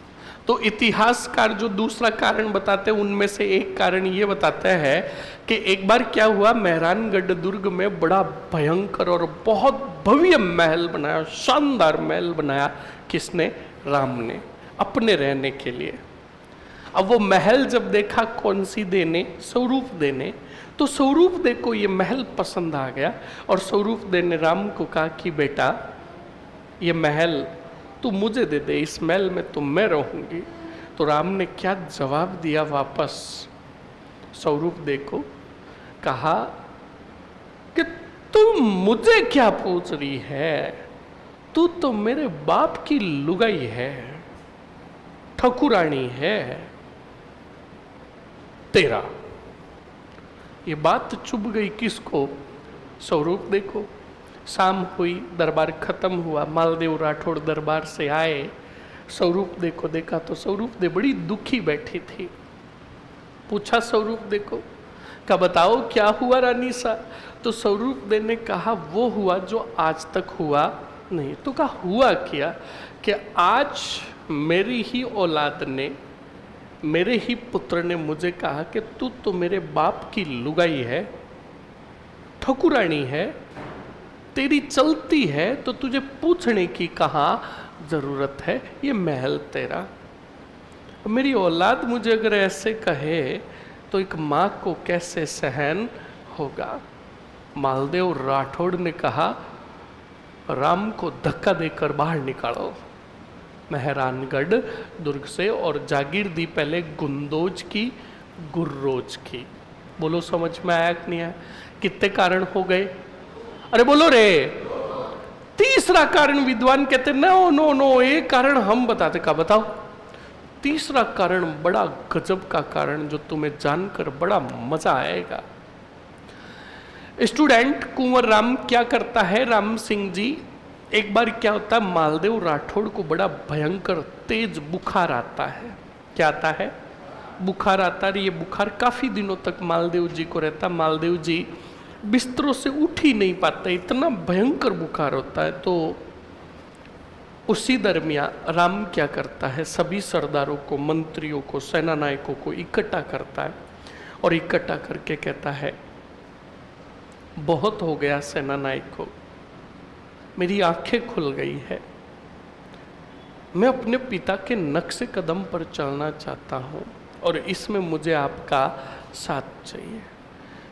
तो इतिहासकार जो दूसरा कारण बताते हैं उनमें से एक कारण ये बताते हैं कि एक बार क्या हुआ, मेहरानगढ़ दुर्ग में बड़ा भयंकर और बहुत भव्य महल बनाया, शानदार महल बनाया। किसने? राम ने, अपने रहने के लिए। अब वो महल जब देखा कौन सी देने, स्वरूप देने, तो स्वरूप दे को ये महल पसंद आ गया और स्वरूप दे ने राम को कहा कि बेटा ये महल तू मुझे दे दे, इस महल में तो मैं रहूंगी। तो राम ने क्या जवाब दिया वापस? स्वरूप दे को कहा कि तू मुझे क्या पूछ रही है, तू तो मेरे बाप की लुगाई है, ठकुरानी है तेरा। ये बात चुभ गई किसको? स्वरूप देखो। शाम हुई, दरबार खत्म हुआ, मालदेव राठौड़ दरबार से आए, स्वरूप देखो देखा तो स्वरूप दे बड़ी दुखी बैठी थी। पूछा स्वरूप देखो का बताओ क्या हुआ रानी सा? तो स्वरूप दे ने कहा वो हुआ जो आज तक हुआ नहीं। तो कहा हुआ क्या? कि आज मेरी ही औलाद ने, मेरे ही पुत्र ने मुझे कहा कि तू तो मेरे बाप की लुगाई है, ठकुरानी है, तेरी चलती है तो तुझे पूछने की कहाँ जरूरत है, ये महल तेरा। मेरी औलाद मुझे अगर ऐसे कहे तो एक माँ को कैसे सहन होगा? मालदेव राठौड़ ने कहा राम को धक्का देकर बाहर निकालो मेहरानगढ़ दुर्ग से, और जागीर दी पहले गुंदोज की, गुर्रोज की। बोलो समझ में आया कि नहीं आया? कितने कारण हो गए? अरे बोलो रे। तीसरा कारण विद्वान कहते नो नो नो, एक कारण हम बताते। का बताओ? तीसरा कारण बड़ा गजब का कारण जो तुम्हें जानकर बड़ा मजा आएगा। स्टूडेंट, कुंवर राम क्या करता है? राम सिंह जी, एक बार क्या होता है, मालदेव राठौड़ को बड़ा भयंकर तेज बुखार आता है। क्या आता है? बुखार आता है। ये बुखार काफी दिनों तक मालदेव जी को रहता। मालदेव जी बिस्तरों से उठ ही नहीं पाते, इतना भयंकर बुखार होता है। तो उसी दरमियान राम क्या करता है, सभी सरदारों को, मंत्रियों को, सेना नायकों को इकट्ठा करता है और इकट्ठा करके कहता है बहुत हो गया सेना नायकों, मेरी आंखें खुल गई है, मैं अपने पिता के नक्शे कदम पर चलना चाहता हूँ और इसमें मुझे आपका साथ चाहिए।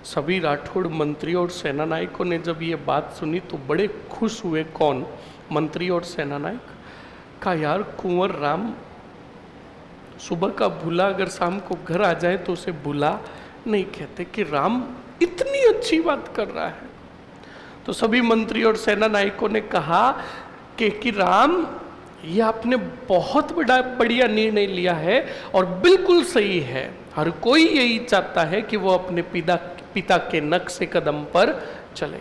सभी राठौड़ मंत्री और सेना नायकों ने जब ये बात सुनी तो बड़े खुश हुए। कौन? मंत्री और सेना नायक। कहा यार कुंवर राम सुबह का भूला अगर शाम को घर आ जाए तो उसे भूला नहीं कहते, कि राम इतनी अच्छी बात कर रहा है। तो सभी मंत्री और सेना नायकों ने कहा कि राम ये आपने बहुत बड़ा बढ़िया निर्णय लिया है और बिल्कुल सही है। हर कोई यही चाहता है कि वो अपने पिता के नक्शे कदम पर चले।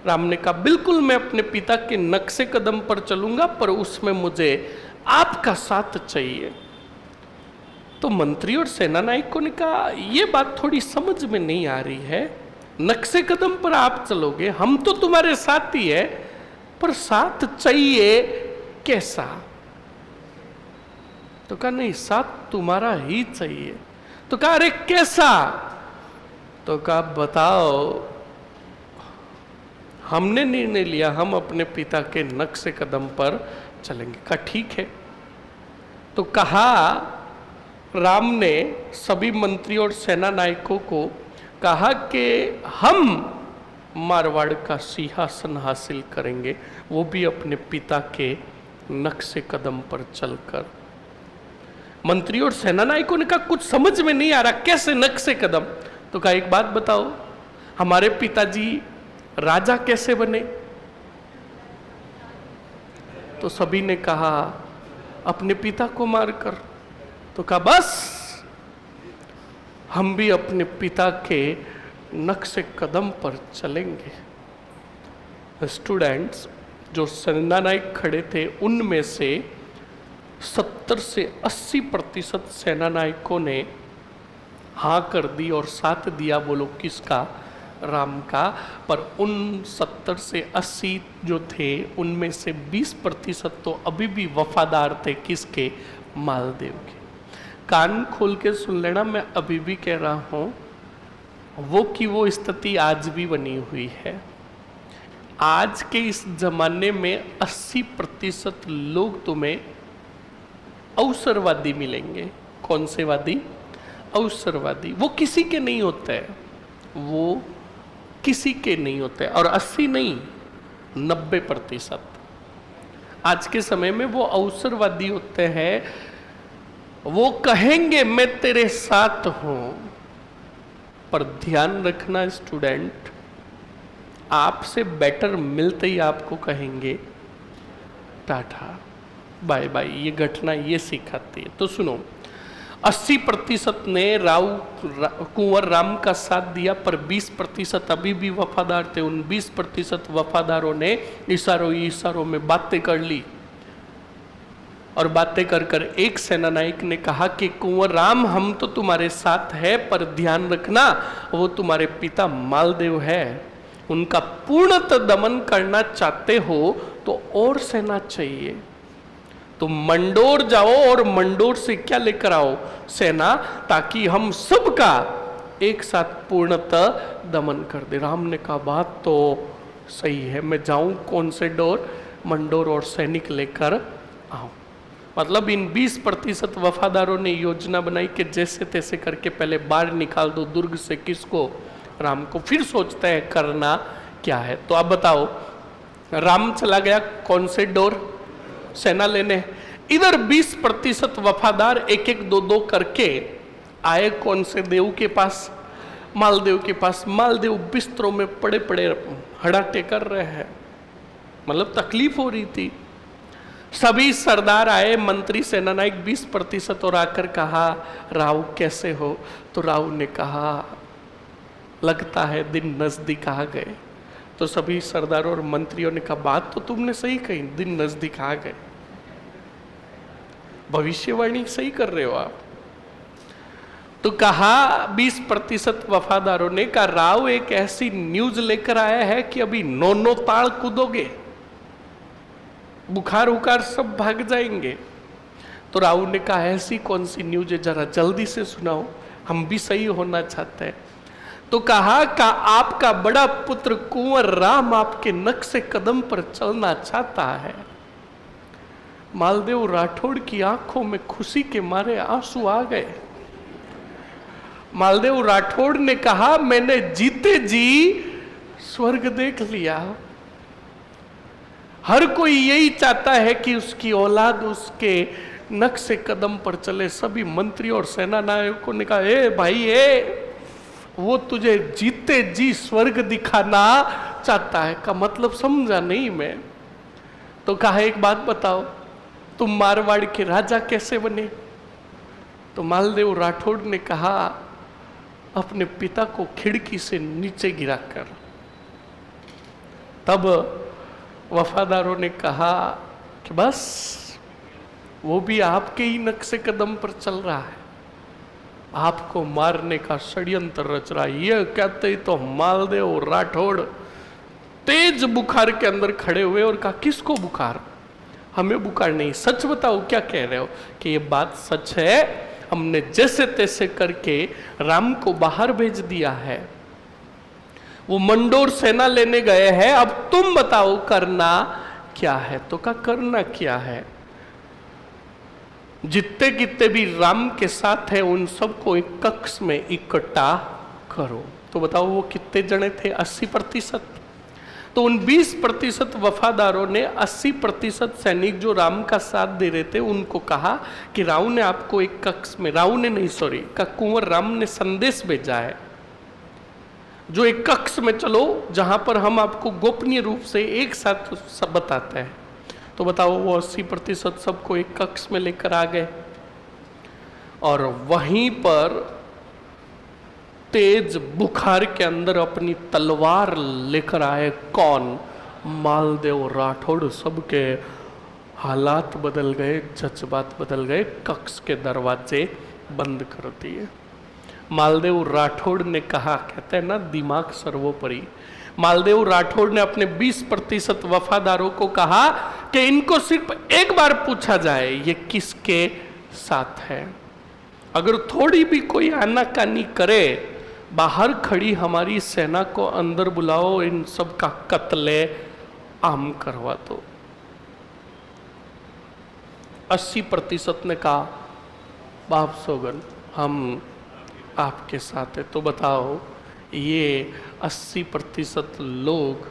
राम ने कहा बिल्कुल मैं अपने पिता के नक्शे कदम पर चलूंगा, पर उसमें मुझे आपका साथ चाहिए। तो मंत्री और सेना नायकों ने कहा ये बात थोड़ी समझ में नहीं आ रही है, नक्शे कदम पर आप चलोगे, हम तो तुम्हारे साथ ही है, पर साथ चाहिए कैसा? तो कहा नहीं, साथ तुम्हारा ही चाहिए। तो कहा अरे कैसा? तो कहा बताओ, हमने निर्णय लिया हम अपने पिता के नक्शे कदम पर चलेंगे। कहा ठीक है। तो कहा राम ने सभी मंत्री और सेना नायकों को कहा कि हम मारवाड़ का सिंहासन हासिल करेंगे, वो भी अपने पिता के नक्शे कदम पर चलकर। मंत्री और सेना नायकों ने कहा कुछ समझ में नहीं आ रहा, कैसे नक्शे कदम? तो कहा एक बात बताओ, हमारे पिताजी राजा कैसे बने? तो सभी ने कहा अपने पिता को मारकर। तो कहा बस हम भी अपने पिता के नक्शे कदम पर चलेंगे। स्टूडेंट्स, जो सेना नायक खड़े थे उनमें से 70 से 80% सेना नायकों ने हाँ कर दी और साथ दिया। बोलो किसका? राम का, पर उन 70 से 80 जो थे उनमें से 20% तो अभी भी वफादार थे किसके? मालदेव के। कान खोल के सुन लेना, मैं अभी भी कह रहा हूँ वो की वो स्थिति आज भी बनी हुई है। आज के इस जमाने में 80% लोग तुम्हें अवसरवादी मिलेंगे। कौन से वादी? अवसरवादी। वो किसी के नहीं होते हैं, वो किसी के नहीं होते। और 80 नहीं, 90% आज के समय में वो अवसरवादी होते हैं। वो कहेंगे मैं तेरे साथ हूं, पर ध्यान रखना स्टूडेंट, आपसे बेटर मिलते ही आपको कहेंगे टाटा बाय बाय। ये घटना ये सिखाती है। तो सुनो, 80% ने कुंवर राम का साथ दिया, पर 20% अभी भी वफादार थे। उन 20% वफादारों ने इशारों में बातें कर ली, और बातें कर कर एक सेनानायक ने कहा कि कुंवर राम हम तो तुम्हारे साथ है, पर ध्यान रखना वो तुम्हारे पिता मालदेव है, उनका पूर्णतः दमन करना चाहते हो तो और सेना चाहिए। तुम मंडोर जाओ और मंडोर से क्या लेकर आओ? सेना, ताकि हम सबका एक साथ पूर्णतः दमन कर दे। राम ने कहा बात तो सही है, मैं जाऊं कौन से डोर? मंडोर, और सैनिक लेकर आऊं। मतलब इन 20% वफादारों ने योजना बनाई कि जैसे तैसे करके पहले बाहर निकाल दो दुर्ग से। किसको? राम को। फिर सोचते हैं करना क्या है। तो आप बताओ, राम चला गया कौन से डोर? सेना लेने। इधर 20% वफादार एक एक दो दो करके आए कौन से देव के पास? मालदेव के पास। मालदेव बिस्तरों में पड़े पड़े हड़ाटे कर रहे हैं, मतलब तकलीफ हो रही थी। सभी सरदार आए, मंत्री सेनानायक 20%, और आकर कहा राव कैसे हो? तो राव ने कहा लगता है दिन नजदीक आ गए। तो सभी सरदारों और मंत्रियों ने कहा बात तो तुमने सही कही, दिन नजदीक आ गए, भविष्यवाणी सही कर रहे हो आप। तो कहा 20% वफादारों ने कहा राव एक ऐसी न्यूज लेकर आया है कि अभी 9 ताल कूदोगे, बुखार उखार सब भाग जाएंगे। तो राव ने कहा ऐसी कौन सी न्यूज है, जरा जल्दी से सुनाओ, हम भी सही होना चाहते हैं। तो कहा आपका बड़ा पुत्र कुंवर राम आपके नक्शे कदम पर चलना चाहता है। मालदेव राठौड़ की आंखों में खुशी के मारे आंसू आ गए। मालदेव राठौड़ ने कहा मैंने जीते जी स्वर्ग देख लिया। हर कोई यही चाहता है कि उसकी औलाद उसके नक्शे कदम पर चले। सभी मंत्री और सेना नायकों ने कहा ए भाई ए, वो तुझे जीते जी स्वर्ग दिखाना चाहता है। का मतलब समझा नहीं मैं। तो कहा एक बात बताओ, तुम मारवाड़ के राजा कैसे बने? तो मालदेव राठौड़ ने कहा अपने पिता को खिड़की से नीचे गिराकर। तब वफादारों ने कहा कि बस वो भी आपके ही नक्शे कदम पर चल रहा है, आपको मारने का षड्यंत्र रच रहा है। ये कहते ही तो मालदेव राठौड़ तेज बुखार के अंदर खड़े हुए और कहा किसको बुखार? हमें बुखार नहीं, सच बताओ क्या कह रहे हो? कि ये बात सच है, हमने जैसे तैसे करके राम को बाहर भेज दिया है, वो मंडोर सेना लेने गए हैं, अब तुम बताओ करना क्या है? तो का करना क्या है? जितने कितने भी राम के साथ है उन सबको एक कक्ष में इकट्ठा करो। तो बताओ वो कितने जने थे? 80%। तो उन 20% वफादारों ने 80% सैनिक जो राम का साथ दे रहे थे उनको कहा कि राव ने आपको एक कक्ष में, राव ने नहीं सॉरी का कुंवर राम ने संदेश भेजा है, जो एक कक्ष में चलो जहां पर हम आपको गोपनीय रूप से एक साथ सब बताते हैं। तो बताओ वो 80% सबको एक कक्ष में लेकर आ गए और वहीं पर तेज बुखार के अंदर अपनी तलवार लेकर आए कौन? मालदेव राठौड़। सबके हालात बदल गए, जज्बात बदल गए। कक्ष के दरवाजे बंद कर दिए। मालदेव राठौड़ ने कहा, कहते हैं ना दिमाग सर्वोपरि, मालदेव राठौड़ ने अपने 20% वफादारों को कहा कि इनको सिर्फ एक बार पूछा जाए ये किसके साथ है। अगर थोड़ी भी कोई आनाकानी करे, बाहर खड़ी हमारी सेना को अंदर बुलाओ, इन सब का कत्ले आम करवा दो। 80% ने कहा बाप सौगन हम आपके साथ है। तो बताओ ये 80% लोग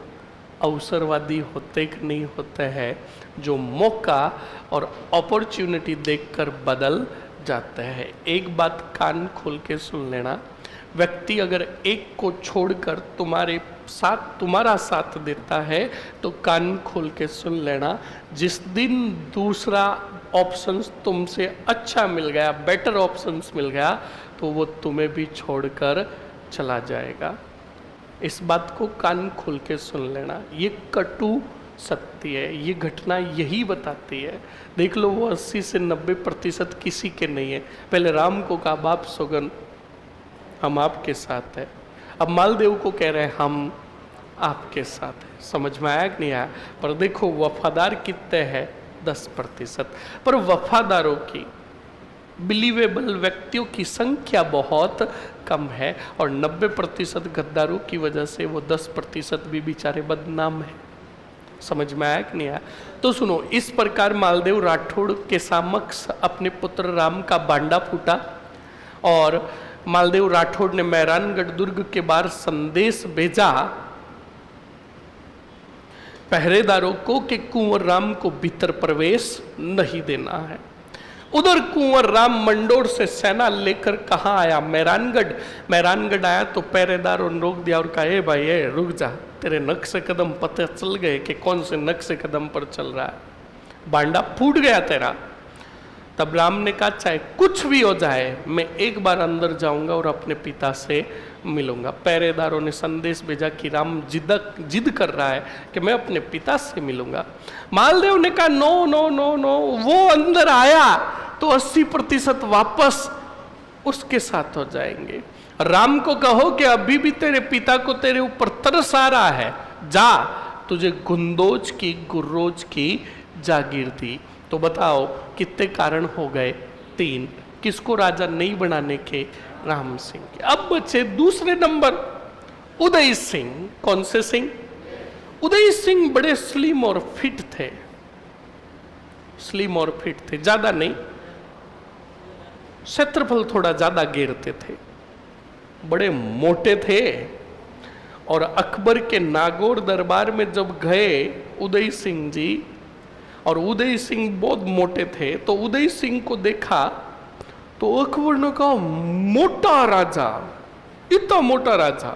अवसरवादी होते कि नहीं होते हैं, जो मौका और अपॉर्चुनिटी देखकर बदल जाते हैं। एक बात कान खोल के सुन लेना, व्यक्ति अगर एक को छोड़कर तुम्हारा साथ देता है तो कान खोल के सुन लेना, जिस दिन दूसरा ऑप्शंस तुमसे अच्छा मिल गया, बेटर ऑप्शंस मिल गया, तो वो तुम्हें भी छोड़कर चला जाएगा। इस बात को कान खोल के सुन लेना, ये कटु सत्य है, ये घटना यही बताती है। देख लो वो 80 से 90% किसी के नहीं है। पहले राम को कहा बाप सौगन हम आपके साथ है, अब मालदेव को कह रहे हैं हम आपके साथ है। समझ में आया कि नहीं आया? पर देखो वफादार कितने हैं, 10%, पर वफादारों की, बिलीवेबल व्यक्तियों की संख्या बहुत कम है, और 90% गद्दारों की वजह से वो 10% भी बेचारे बदनाम है। समझ में आया कि नहीं आया? तो सुनो, इस प्रकार मालदेव राठौड़ के समक्ष अपने पुत्र राम का बांडा फूटा, और मालदेव राठौड़ ने मेहरानगढ़ दुर्ग के बाहर संदेश भेजा पहरेदारों को कि कुंवर राम को भीतर प्रवेश नहीं देना है। उधर कुंवर राम मंडोर से सेना लेकर कहाँ आया? मेहरानगढ़। मेहरानगढ़ आया तो पहरेदारों ने रोक दिया और कहा ए भाई ए रुक जा, तेरे नक्शे कदम पता चल गए कि कौन से नक्शे कदम पर चल रहा है, बांडा फूट गया तेरा। तब राम ने कहा चाहे कुछ भी हो जाए मैं एक बार अंदर जाऊंगा और अपने पिता से मिलूंगा। पहरेदारों ने संदेश भेजा कि राम जिद कर रहा है कि मैं अपने पिता से मिलूंगा। मालदेव ने कहा नो नो नो नो, वो अंदर आया तो 80% वापस उसके साथ हो जाएंगे। राम को कहो कि अभी भी तेरे पिता को तेरे ऊपर तरस आ रहा है, जा तुझे गुंदोज की गुर्रोज की जागीर दी। तो बताओ कितने कारण हो गए? 3। किसको राजा नहीं बनाने के? राम सिंह के। अब बचे दूसरे नंबर उदय सिंह। कौन से सिंह? उदय सिंह बड़े स्लिम और फिट थे, स्लिम और फिट थे, ज्यादा नहीं, क्षेत्रफल थोड़ा ज्यादा घेरते थे, बड़े मोटे थे। और अकबर के नागौर दरबार में जब गए उदय सिंह जी, और उदय सिंह बहुत मोटे थे, तो उदय सिंह को देखा तो अकबर ने कहा मोटा राजा, इतना मोटा राजा।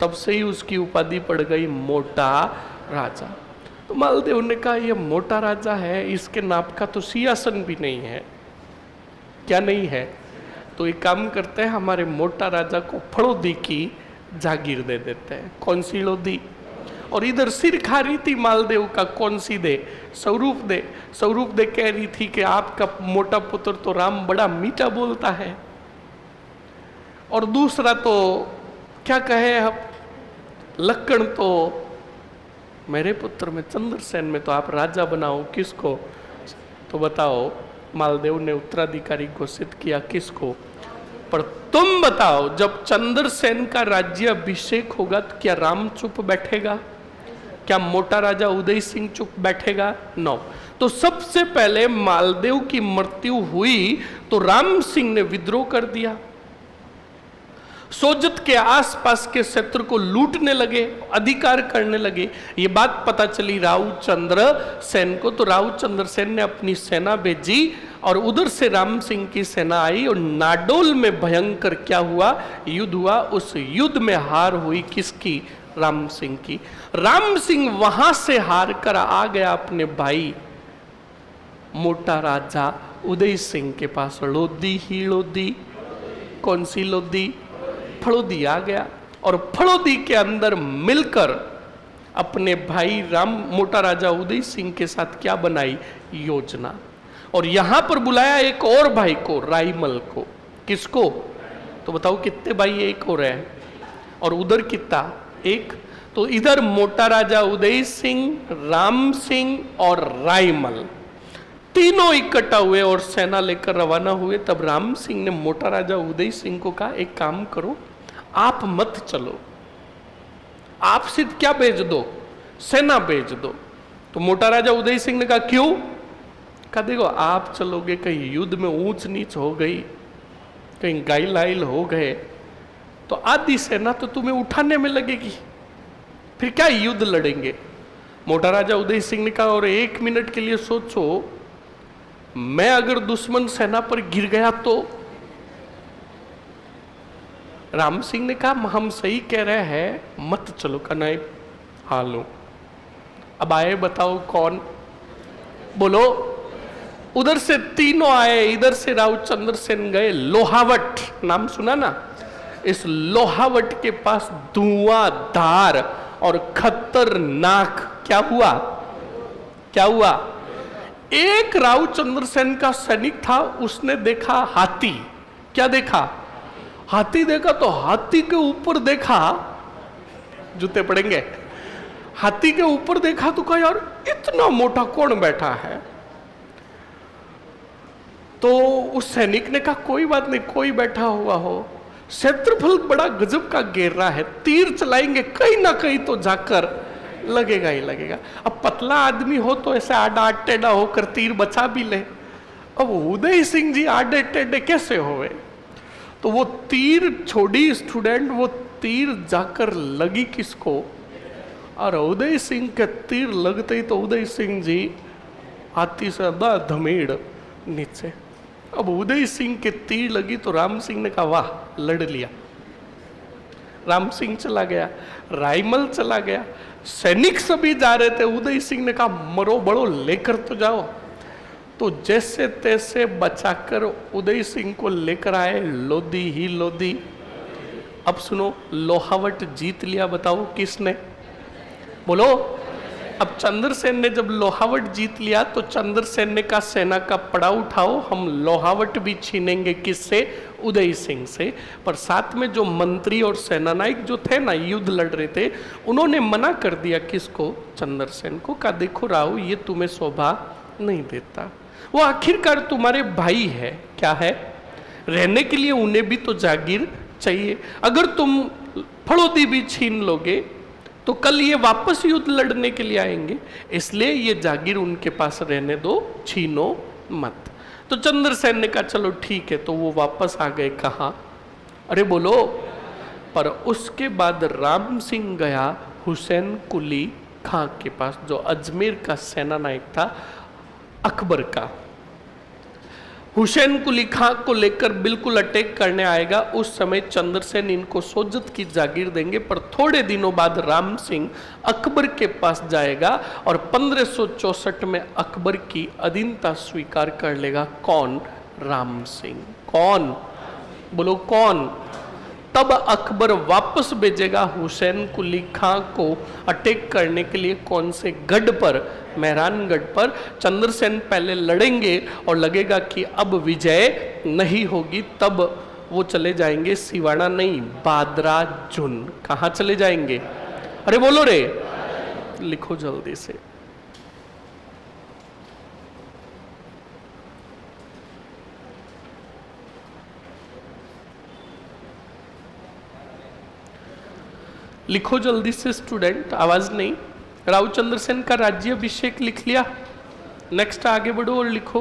तब से ही उसकी उपाधि पड़ गई मोटा राजा। तो मालदेव ने कहा यह मोटा राजा है, इसके नाप का तो सिंहासन भी नहीं है। क्या नहीं है? तो एक काम करते हैं, हमारे मोटा राजा को फड़ोदी की जागीर दे देते हैं। कौन सी लोधी? और इधर सिर खा रही थी मालदेव का, कौन सी दे? स्वरूप दे। स्वरूप दे कह रही थी कि आपका मोटा पुत्र तो राम बड़ा मीठा बोलता है। और दूसरा तो क्या कहे अब, लक्कड़ तो मेरे पुत्र में, चंद्रसेन में तो आप राजा बनाओ किसको? तो बताओ मालदेव ने उत्तराधिकारी घोषित किया किसको? पर तुम बताओ जब चंद्रसेन का राज्य अभिषेक होगा तो क्या राम चुप बैठेगा? क्या मोटा राजा उदय सिंह चुप बैठेगा? नो। तो सबसे पहले मालदेव की मृत्यु हुई तो राम सिंह ने विद्रोह कर दिया, सोजत के आसपास के क्षेत्र को लूटने लगे, अधिकार करने लगे। ये बात पता चली रावचंद्र सेन को, तो रावचंद्र सेन ने अपनी सेना भेजी और उधर से राम सिंह की सेना आई और नाडोल में भयंकर क्या हुआ? युद्ध हुआ। उस युद्ध में हार हुई किसकी? राम सिंह की। राम सिंह वहां से हार कर आ गया अपने भाई मोटा राजा उदय सिंह के पास। लोधी ही लोधी। कौन सी लोधी? फड़ोदी आ गया और फड़ोदी के अंदर मिलकर अपने भाई राम मोटा राजा उदय सिंह के साथ क्या बनाई? योजना। और यहां पर बुलाया एक और भाई को, राईमल को। किसको? तो बताओ कितने भाई एक हो रहे हैं, और उधर कितना, एक। तो इधर मोटा राजा उदय सिंह, राम सिंह और रायमल तीनों इकट्ठा हुए और सेना लेकर रवाना हुए। तब राम सिंह ने मोटा राजा उदय सिंह को कहा, एक काम करो, आप मत चलो, आप सिर्फ क्या भेज दो, सेना भेज दो। तो मोटा राजा उदय सिंह ने कहा, क्यों? कहा, देखो आप चलोगे, कहीं युद्ध में ऊंच नीच हो गई, कहीं गाइल आइल हो गए, तो आधी सेना तो तुम्हें उठाने में लगेगी, फिर क्या युद्ध लड़ेंगे। मोटा राजा उदय सिंह ने कहा, और 1 मिनट के लिए सोचो, मैं अगर दुश्मन सेना पर गिर गया तो? राम सिंह ने कहा, हम सही कह रहे हैं, मत चलो। का नहीं, हाँ लो। अब आए, बताओ कौन, बोलो। उधर से तीनों आए, इधर से रावचंद्र सेन गए लोहावट, नाम सुना ना? इस लोहावट के पास धुआंधार और खतरनाक क्या हुआ, क्या हुआ? एक रावचंद्र सेन का सैनिक था, उसने देखा हाथी। क्या देखा? हाथी देखा। तो हाथी के ऊपर देखा, जूते पड़ेंगे, हाथी के ऊपर देखा तो कहा, यार इतना मोटा कौन बैठा है? तो उस सैनिक ने कहा, कोई बात नहीं, कोई बैठा हुआ हो, क्षेत्रफल बड़ा गजब का घेरा है, तीर चलाएंगे कहीं ना कहीं तो जाकर लगेगा ही लगेगा। अब पतला आदमी हो तो ऐसे आड़ा टेढ़ा होकर तीर बचा भी ले, अब उदय सिंह जी आड़े टेढ़े कैसे होवे? तो वो तीर छोड़ी स्टूडेंट, वो तीर जाकर लगी किसको? और उदय सिंह के तीर लगते ही तो उदय सिंह जी हाथी से धमेड़ नीचे। अब उदय सिंह के तीर लगी तो राम सिंह ने कहा, वाह, लड़ लिया। राम सिंह चला गया, रायमल चला गया, सैनिक सभी जा रहे थे। उदय सिंह ने कहा, मरो बड़ो, लेकर तो जाओ। तो जैसे तैसे बचाकर उदय सिंह को लेकर आए, लोधी ही लोधी। अब सुनो, लोहावट जीत लिया, बताओ किसने, बोलो। अब चंद्रसेन ने जब लोहावट जीत लिया तो चंद्रसेन ने कहा, सेना का पड़ा उठाओ, हम लोहावट भी छीनेंगे, किससे? उदय सिंह से। पर साथ में जो मंत्री और सेनानायक जो थे ना, युद्ध लड़ रहे थे, उन्होंने मना कर दिया, किसको? चंद्रसेन को। कहा, देखो राव, ये तुम्हें शोभा नहीं देता, वो आखिरकार तुम्हारे भाई है, क्या है, रहने के लिए उन्हें भी तो जागीर चाहिए। अगर तुम फड़ोदी भी छीन लोगे तो कल ये वापस युद्ध लड़ने के लिए आएंगे, इसलिए ये जागीर उनके पास रहने दो, छीनो मत। तो चंद्रसेन ने कहा, चलो ठीक है। तो वो वापस आ गए, कहाँ? अरे बोलो। पर उसके बाद राम सिंह गया हुसैन कुली खां के पास, जो अजमेर का सेनानायक था अकबर का। हुसैन कुली खां को लेकर बिल्कुल अटैक करने आएगा। उस समय चंद्रसेन इनको सोजत की जागीर देंगे, पर थोड़े दिनों बाद राम सिंह अकबर के पास जाएगा और 1564 में अकबर की अधीनता स्वीकार कर लेगा। कौन? राम सिंह। कौन? बोलो कौन? तब अकबर वापस भेजेगा हुसैन कुली खां को अटैक करने के लिए। कौन से गढ़ पर? मेहरानगढ़ पर। चंद्रसेन पहले लड़ेंगे और लगेगा कि अब विजय नहीं होगी, तब वो चले जाएंगे सिवाना नहीं, बादरा जुन। कहाँ चले जाएंगे? अरे बोलो रे, लिखो जल्दी से। लिखो जल्दी से स्टूडेंट, आवाज नहीं। रावचंद्र सेन का राज्याभिषेक लिख लिया? नेक्स्ट आगे बढ़ो और लिखो।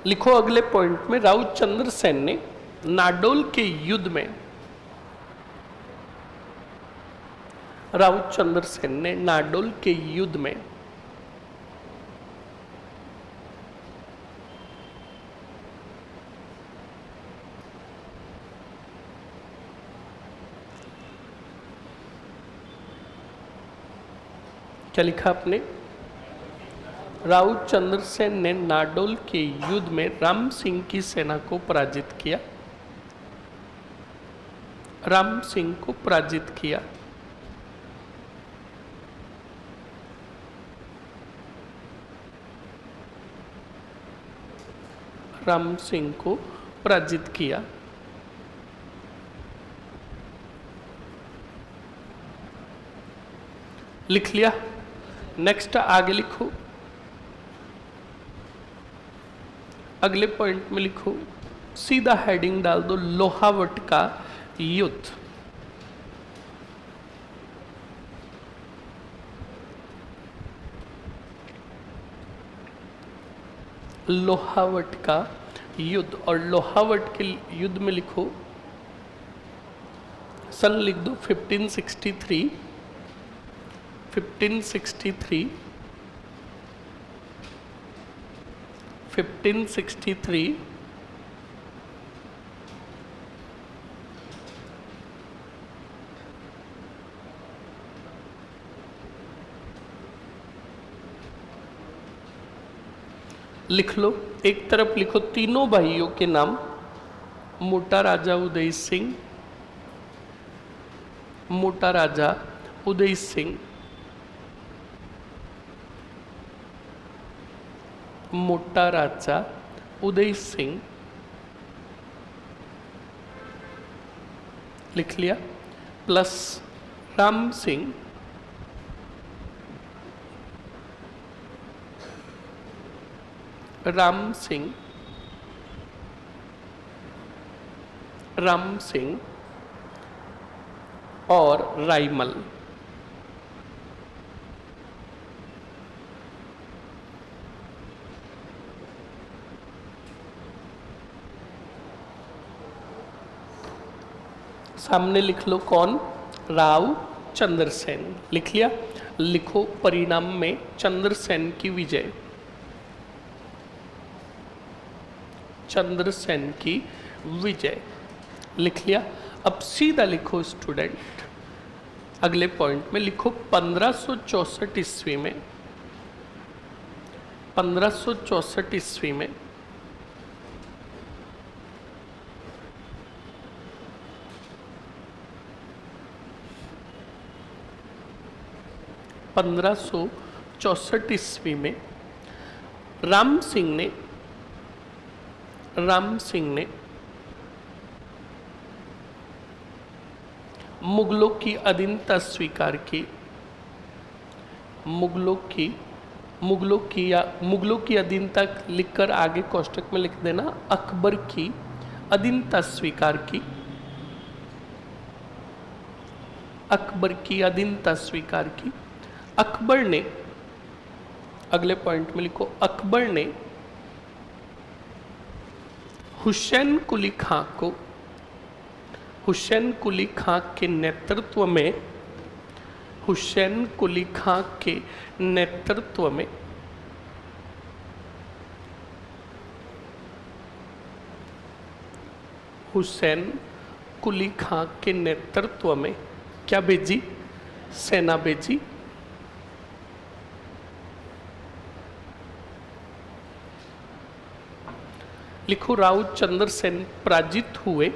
लिखो अगले पॉइंट में, रावचंद्र सेन ने नाडोल के युद्ध में, रावचंद्र सेन ने नाडोल के युद्ध में क्या लिखा आपने? रावचंद्र सेन ने नाडोल के युद्ध में राम सिंह की सेना को पराजित किया। राम सिंह को पराजित किया। राम सिंह को पराजित किया। लिख लिया। नेक्स्ट आगे लिखो, अगले पॉइंट में लिखो, सीधा हेडिंग डाल दो, लोहावट का युद्ध। लोहावट का युद्ध, और लोहावट के युद्ध में लिखो, सन लिख दो 1563, 1563, 1563, लिख लो। एक तरफ लिखो तीनों भाइयों के नाम, मोटा राजा उदय सिंह, मोटा राजा उदय सिंह, मोटा राजा उदय सिंह, लिख लिया, प्लस राम सिंह, राम सिंह, राम सिंह और राइमल। सामने लिख लो कौन, राव चंद्रसेन। लिख लिया। लिखो परिणाम में चंद्रसेन की विजय, चंद्रसेन की विजय। लिख लिया। अब सीधा लिखो स्टूडेंट, अगले पॉइंट में लिखो 1564 ईस्वी में, 1564 ईस्वी में 1564 ईस्वी में राम सिंह ने मुगलों की अधीनता स्वीकार की, मुगलों की अधीनता लिखकर आगे कोष्टक में लिख देना, अकबर की अधीनता स्वीकार की, अकबर की अधीनता स्वीकार की। अकबर ने, अगले पॉइंट में लिखो, अकबर ने हुसैन कुली खां को, हुसैन कुली खां के नेतृत्व में, हुसैन कुली खां के नेतृत्व में हुसैन कुली खां के नेतृत्व में क्या भेजी, सेना भेजी। लिखो राव चंद्रसेन पराजित हुए,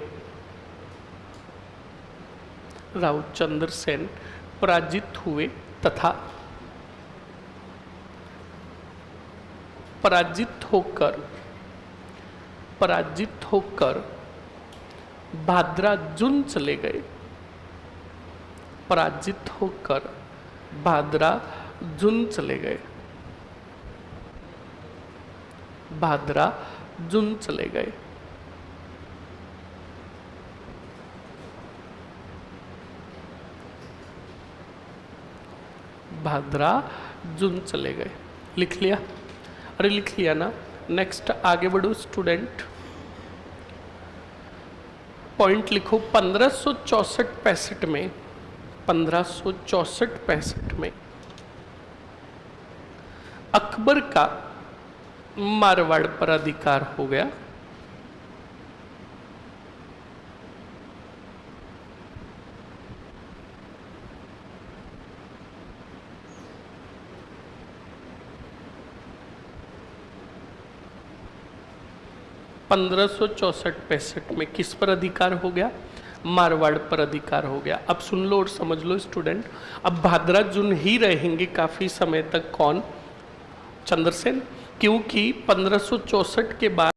राव चंद्रसेन पराजित हुए तथा पराजित होकर भादरा जुन चले गए, पराजित होकर भादरा जुन चले गए, भादरा जुन चले गए। भादरा जुन चले गए। लिख लिया? अरे लिख लिया ना। नेक्स्ट आगे बढ़ो स्टूडेंट, पॉइंट लिखो 1564-65 में, 1564-65 में अकबर का मारवाड़ पर अधिकार हो गया। पंद्रह सौ 64-65 में किस पर अधिकार हो गया? मारवाड़ पर अधिकार हो गया। अब सुन लो और समझ लो स्टूडेंट, अब भादरा जुन ही रहेंगे काफी समय तक कौन? चंद्रसेन, क्योंकि 1564 के बाद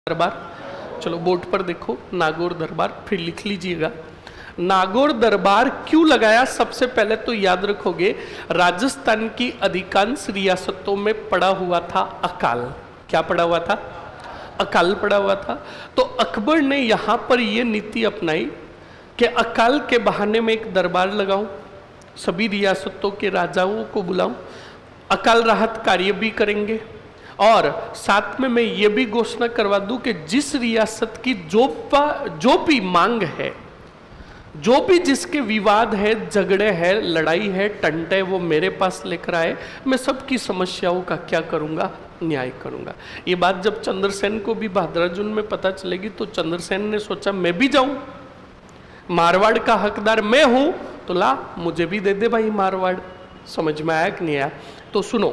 दरबार। चलो बोर्ड पर देखो नागौर दरबार, फिर लिख लीजिएगा। नागौर दरबार क्यों लगाया? सबसे पहले तो याद रखोगे, राजस्थान की अधिकांश रियासतों में पड़ा हुआ था अकाल। क्या पड़ा हुआ था? अकाल पड़ा हुआ था। तो अकबर ने यहां पर यह नीति अपनाई कि अकाल के बहाने में एक दरबार लगाऊं, सभी रियासतों के राजाओं को बुलाऊं, अकाल राहत कार्य भी करेंगे, और साथ में मैं ये भी घोषणा करवा दूं कि जिस रियासत की जो भी मांग है, जो भी जिसके विवाद है, झगड़े है, लड़ाई है, टंटे, वो मेरे पास लेकर आए, मैं सबकी समस्याओं का क्या करूंगा? न्याय करूंगा। ये बात जब चंद्रसेन को भी भाद्राजुन में पता चलेगी तो चंद्रसेन ने सोचा मैं भी जाऊं, मारवाड़ का हकदार मैं हूं, तो ला मुझे भी दे दे भाई मारवाड़। समझ में आया कि नहीं आया? तो सुनो,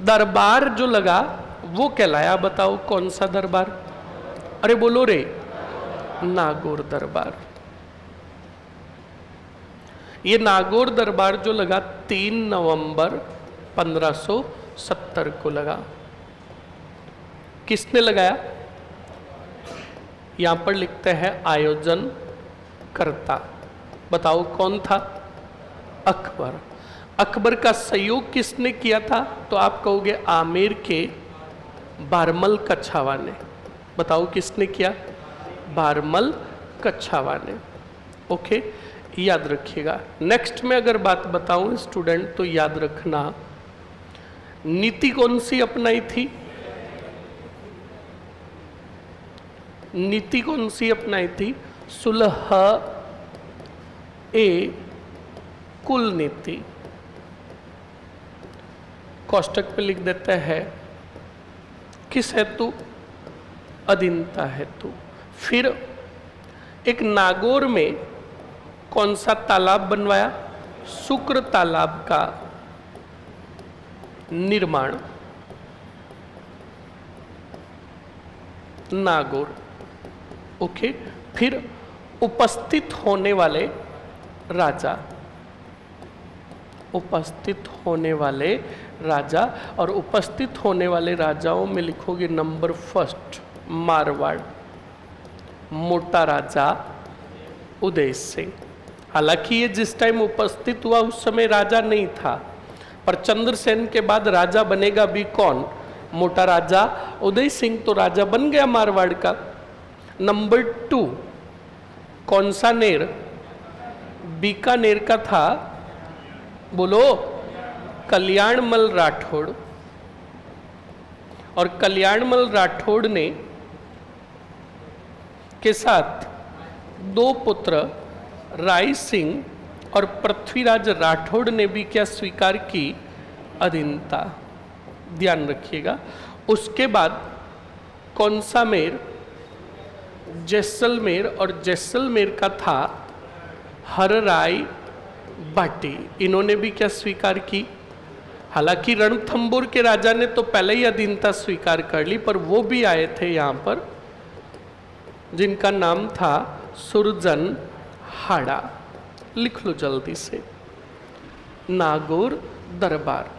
दरबार जो लगा वो कहलाया, बताओ कौन सा दरबार? अरे बोलो रे, नागौर दरबार। ये नागौर दरबार जो लगा 3 नवंबर 1570 को लगा। किसने लगाया? यहां पर लिखते हैं आयोजन करता। बताओ कौन था? अकबर। अकबर का सहयोग किसने किया था? तो आप कहोगे आमेर के बारमल कच्छावा ने। बताओ किसने किया? बारमल कच्छावा ने। ओके, याद रखिएगा। नेक्स्ट में अगर बात बताऊं स्टूडेंट, तो याद रखना, नीति कौन सी अपनाई थी? नीति कौन सी अपनाई थी? सुलह ए कुल नीति। कोष्टक पे लिख देते हैं किस हेतु? अधीनता हेतु। फिर एक नागौर में कौन सा तालाब बनवाया? शुक्र तालाब का निर्माण। नागौर। ओके, फिर उपस्थित होने वाले राजा, उपस्थित होने वाले राजा, और उपस्थित होने वाले राजाओं में लिखोगे नंबर फर्स्ट मारवाड़, मोटा राजा उदय सिंह। हालांकि ये जिस टाइम उपस्थित हुआ उस समय राजा नहीं था, पर चंद्रसेन के बाद राजा बनेगा भी कौन? मोटा राजा उदय सिंह तो राजा बन गया मारवाड़ का। नंबर 2 कौन सा नेर? बीकानेर का था, बोलो, कल्याणमल राठौड़। और कल्याणमल राठौड़ ने के साथ 2 पुत्र राय सिंह और पृथ्वीराज राठौड़ ने भी क्या स्वीकार की? अधीनता। ध्यान रखिएगा। उसके बाद कौन सा मेर? जैसलमेर, और जैसलमेर का था हरराय बाटी। इन्होंने भी क्या स्वीकार की? हालांकि रणथंबोर के राजा ने तो पहले ही अधीनता स्वीकार कर ली, पर वो भी आए थे यहां पर, जिनका नाम था सुरजन हाड़ा। लिख लो जल्दी से, नागौर दरबार।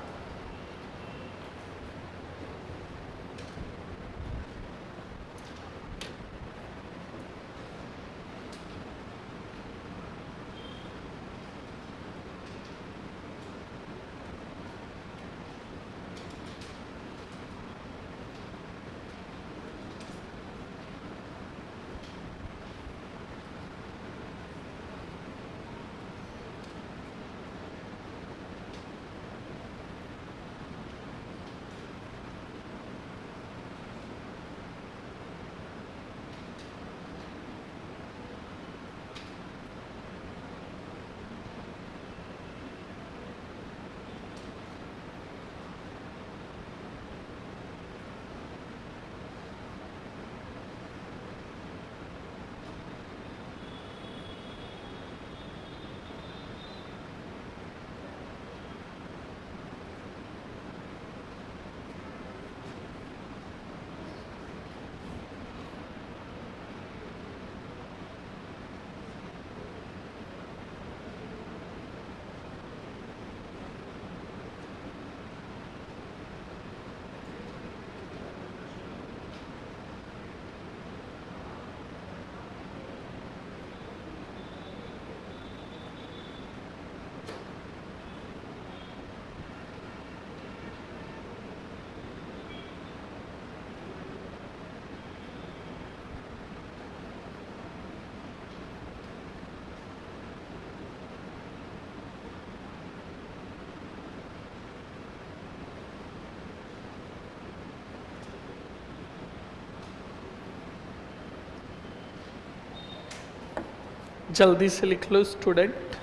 जल्दी से लिख लो स्टूडेंट।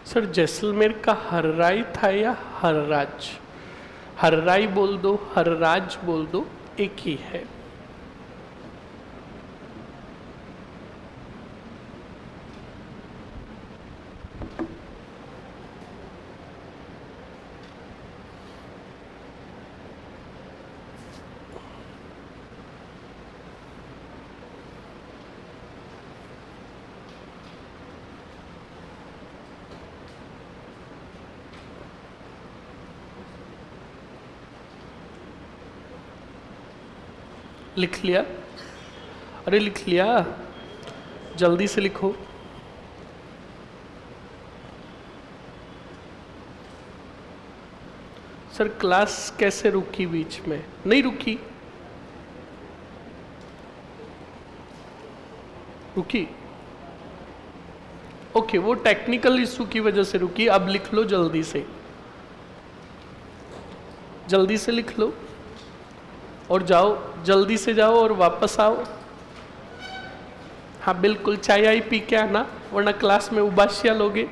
सर जैसलमेर का हर्राई था या हर्राज? हर्राई बोल दो, हर्राज बोल दो, एक ही है। लिख लिया? अरे लिख लिया, जल्दी से लिखो। सर क्लास कैसे रुकी बीच में? नहीं रुकी, रुकी। ओके, वो टेक्निकल इशू की वजह से रुकी। अब लिख लो जल्दी से, जल्दी से लिख लो और जाओ, जल्दी से जाओ और वापस आओ। हाँ बिल्कुल, चाय आई पी के आना, वरना क्लास में उबासियाँ लोगे।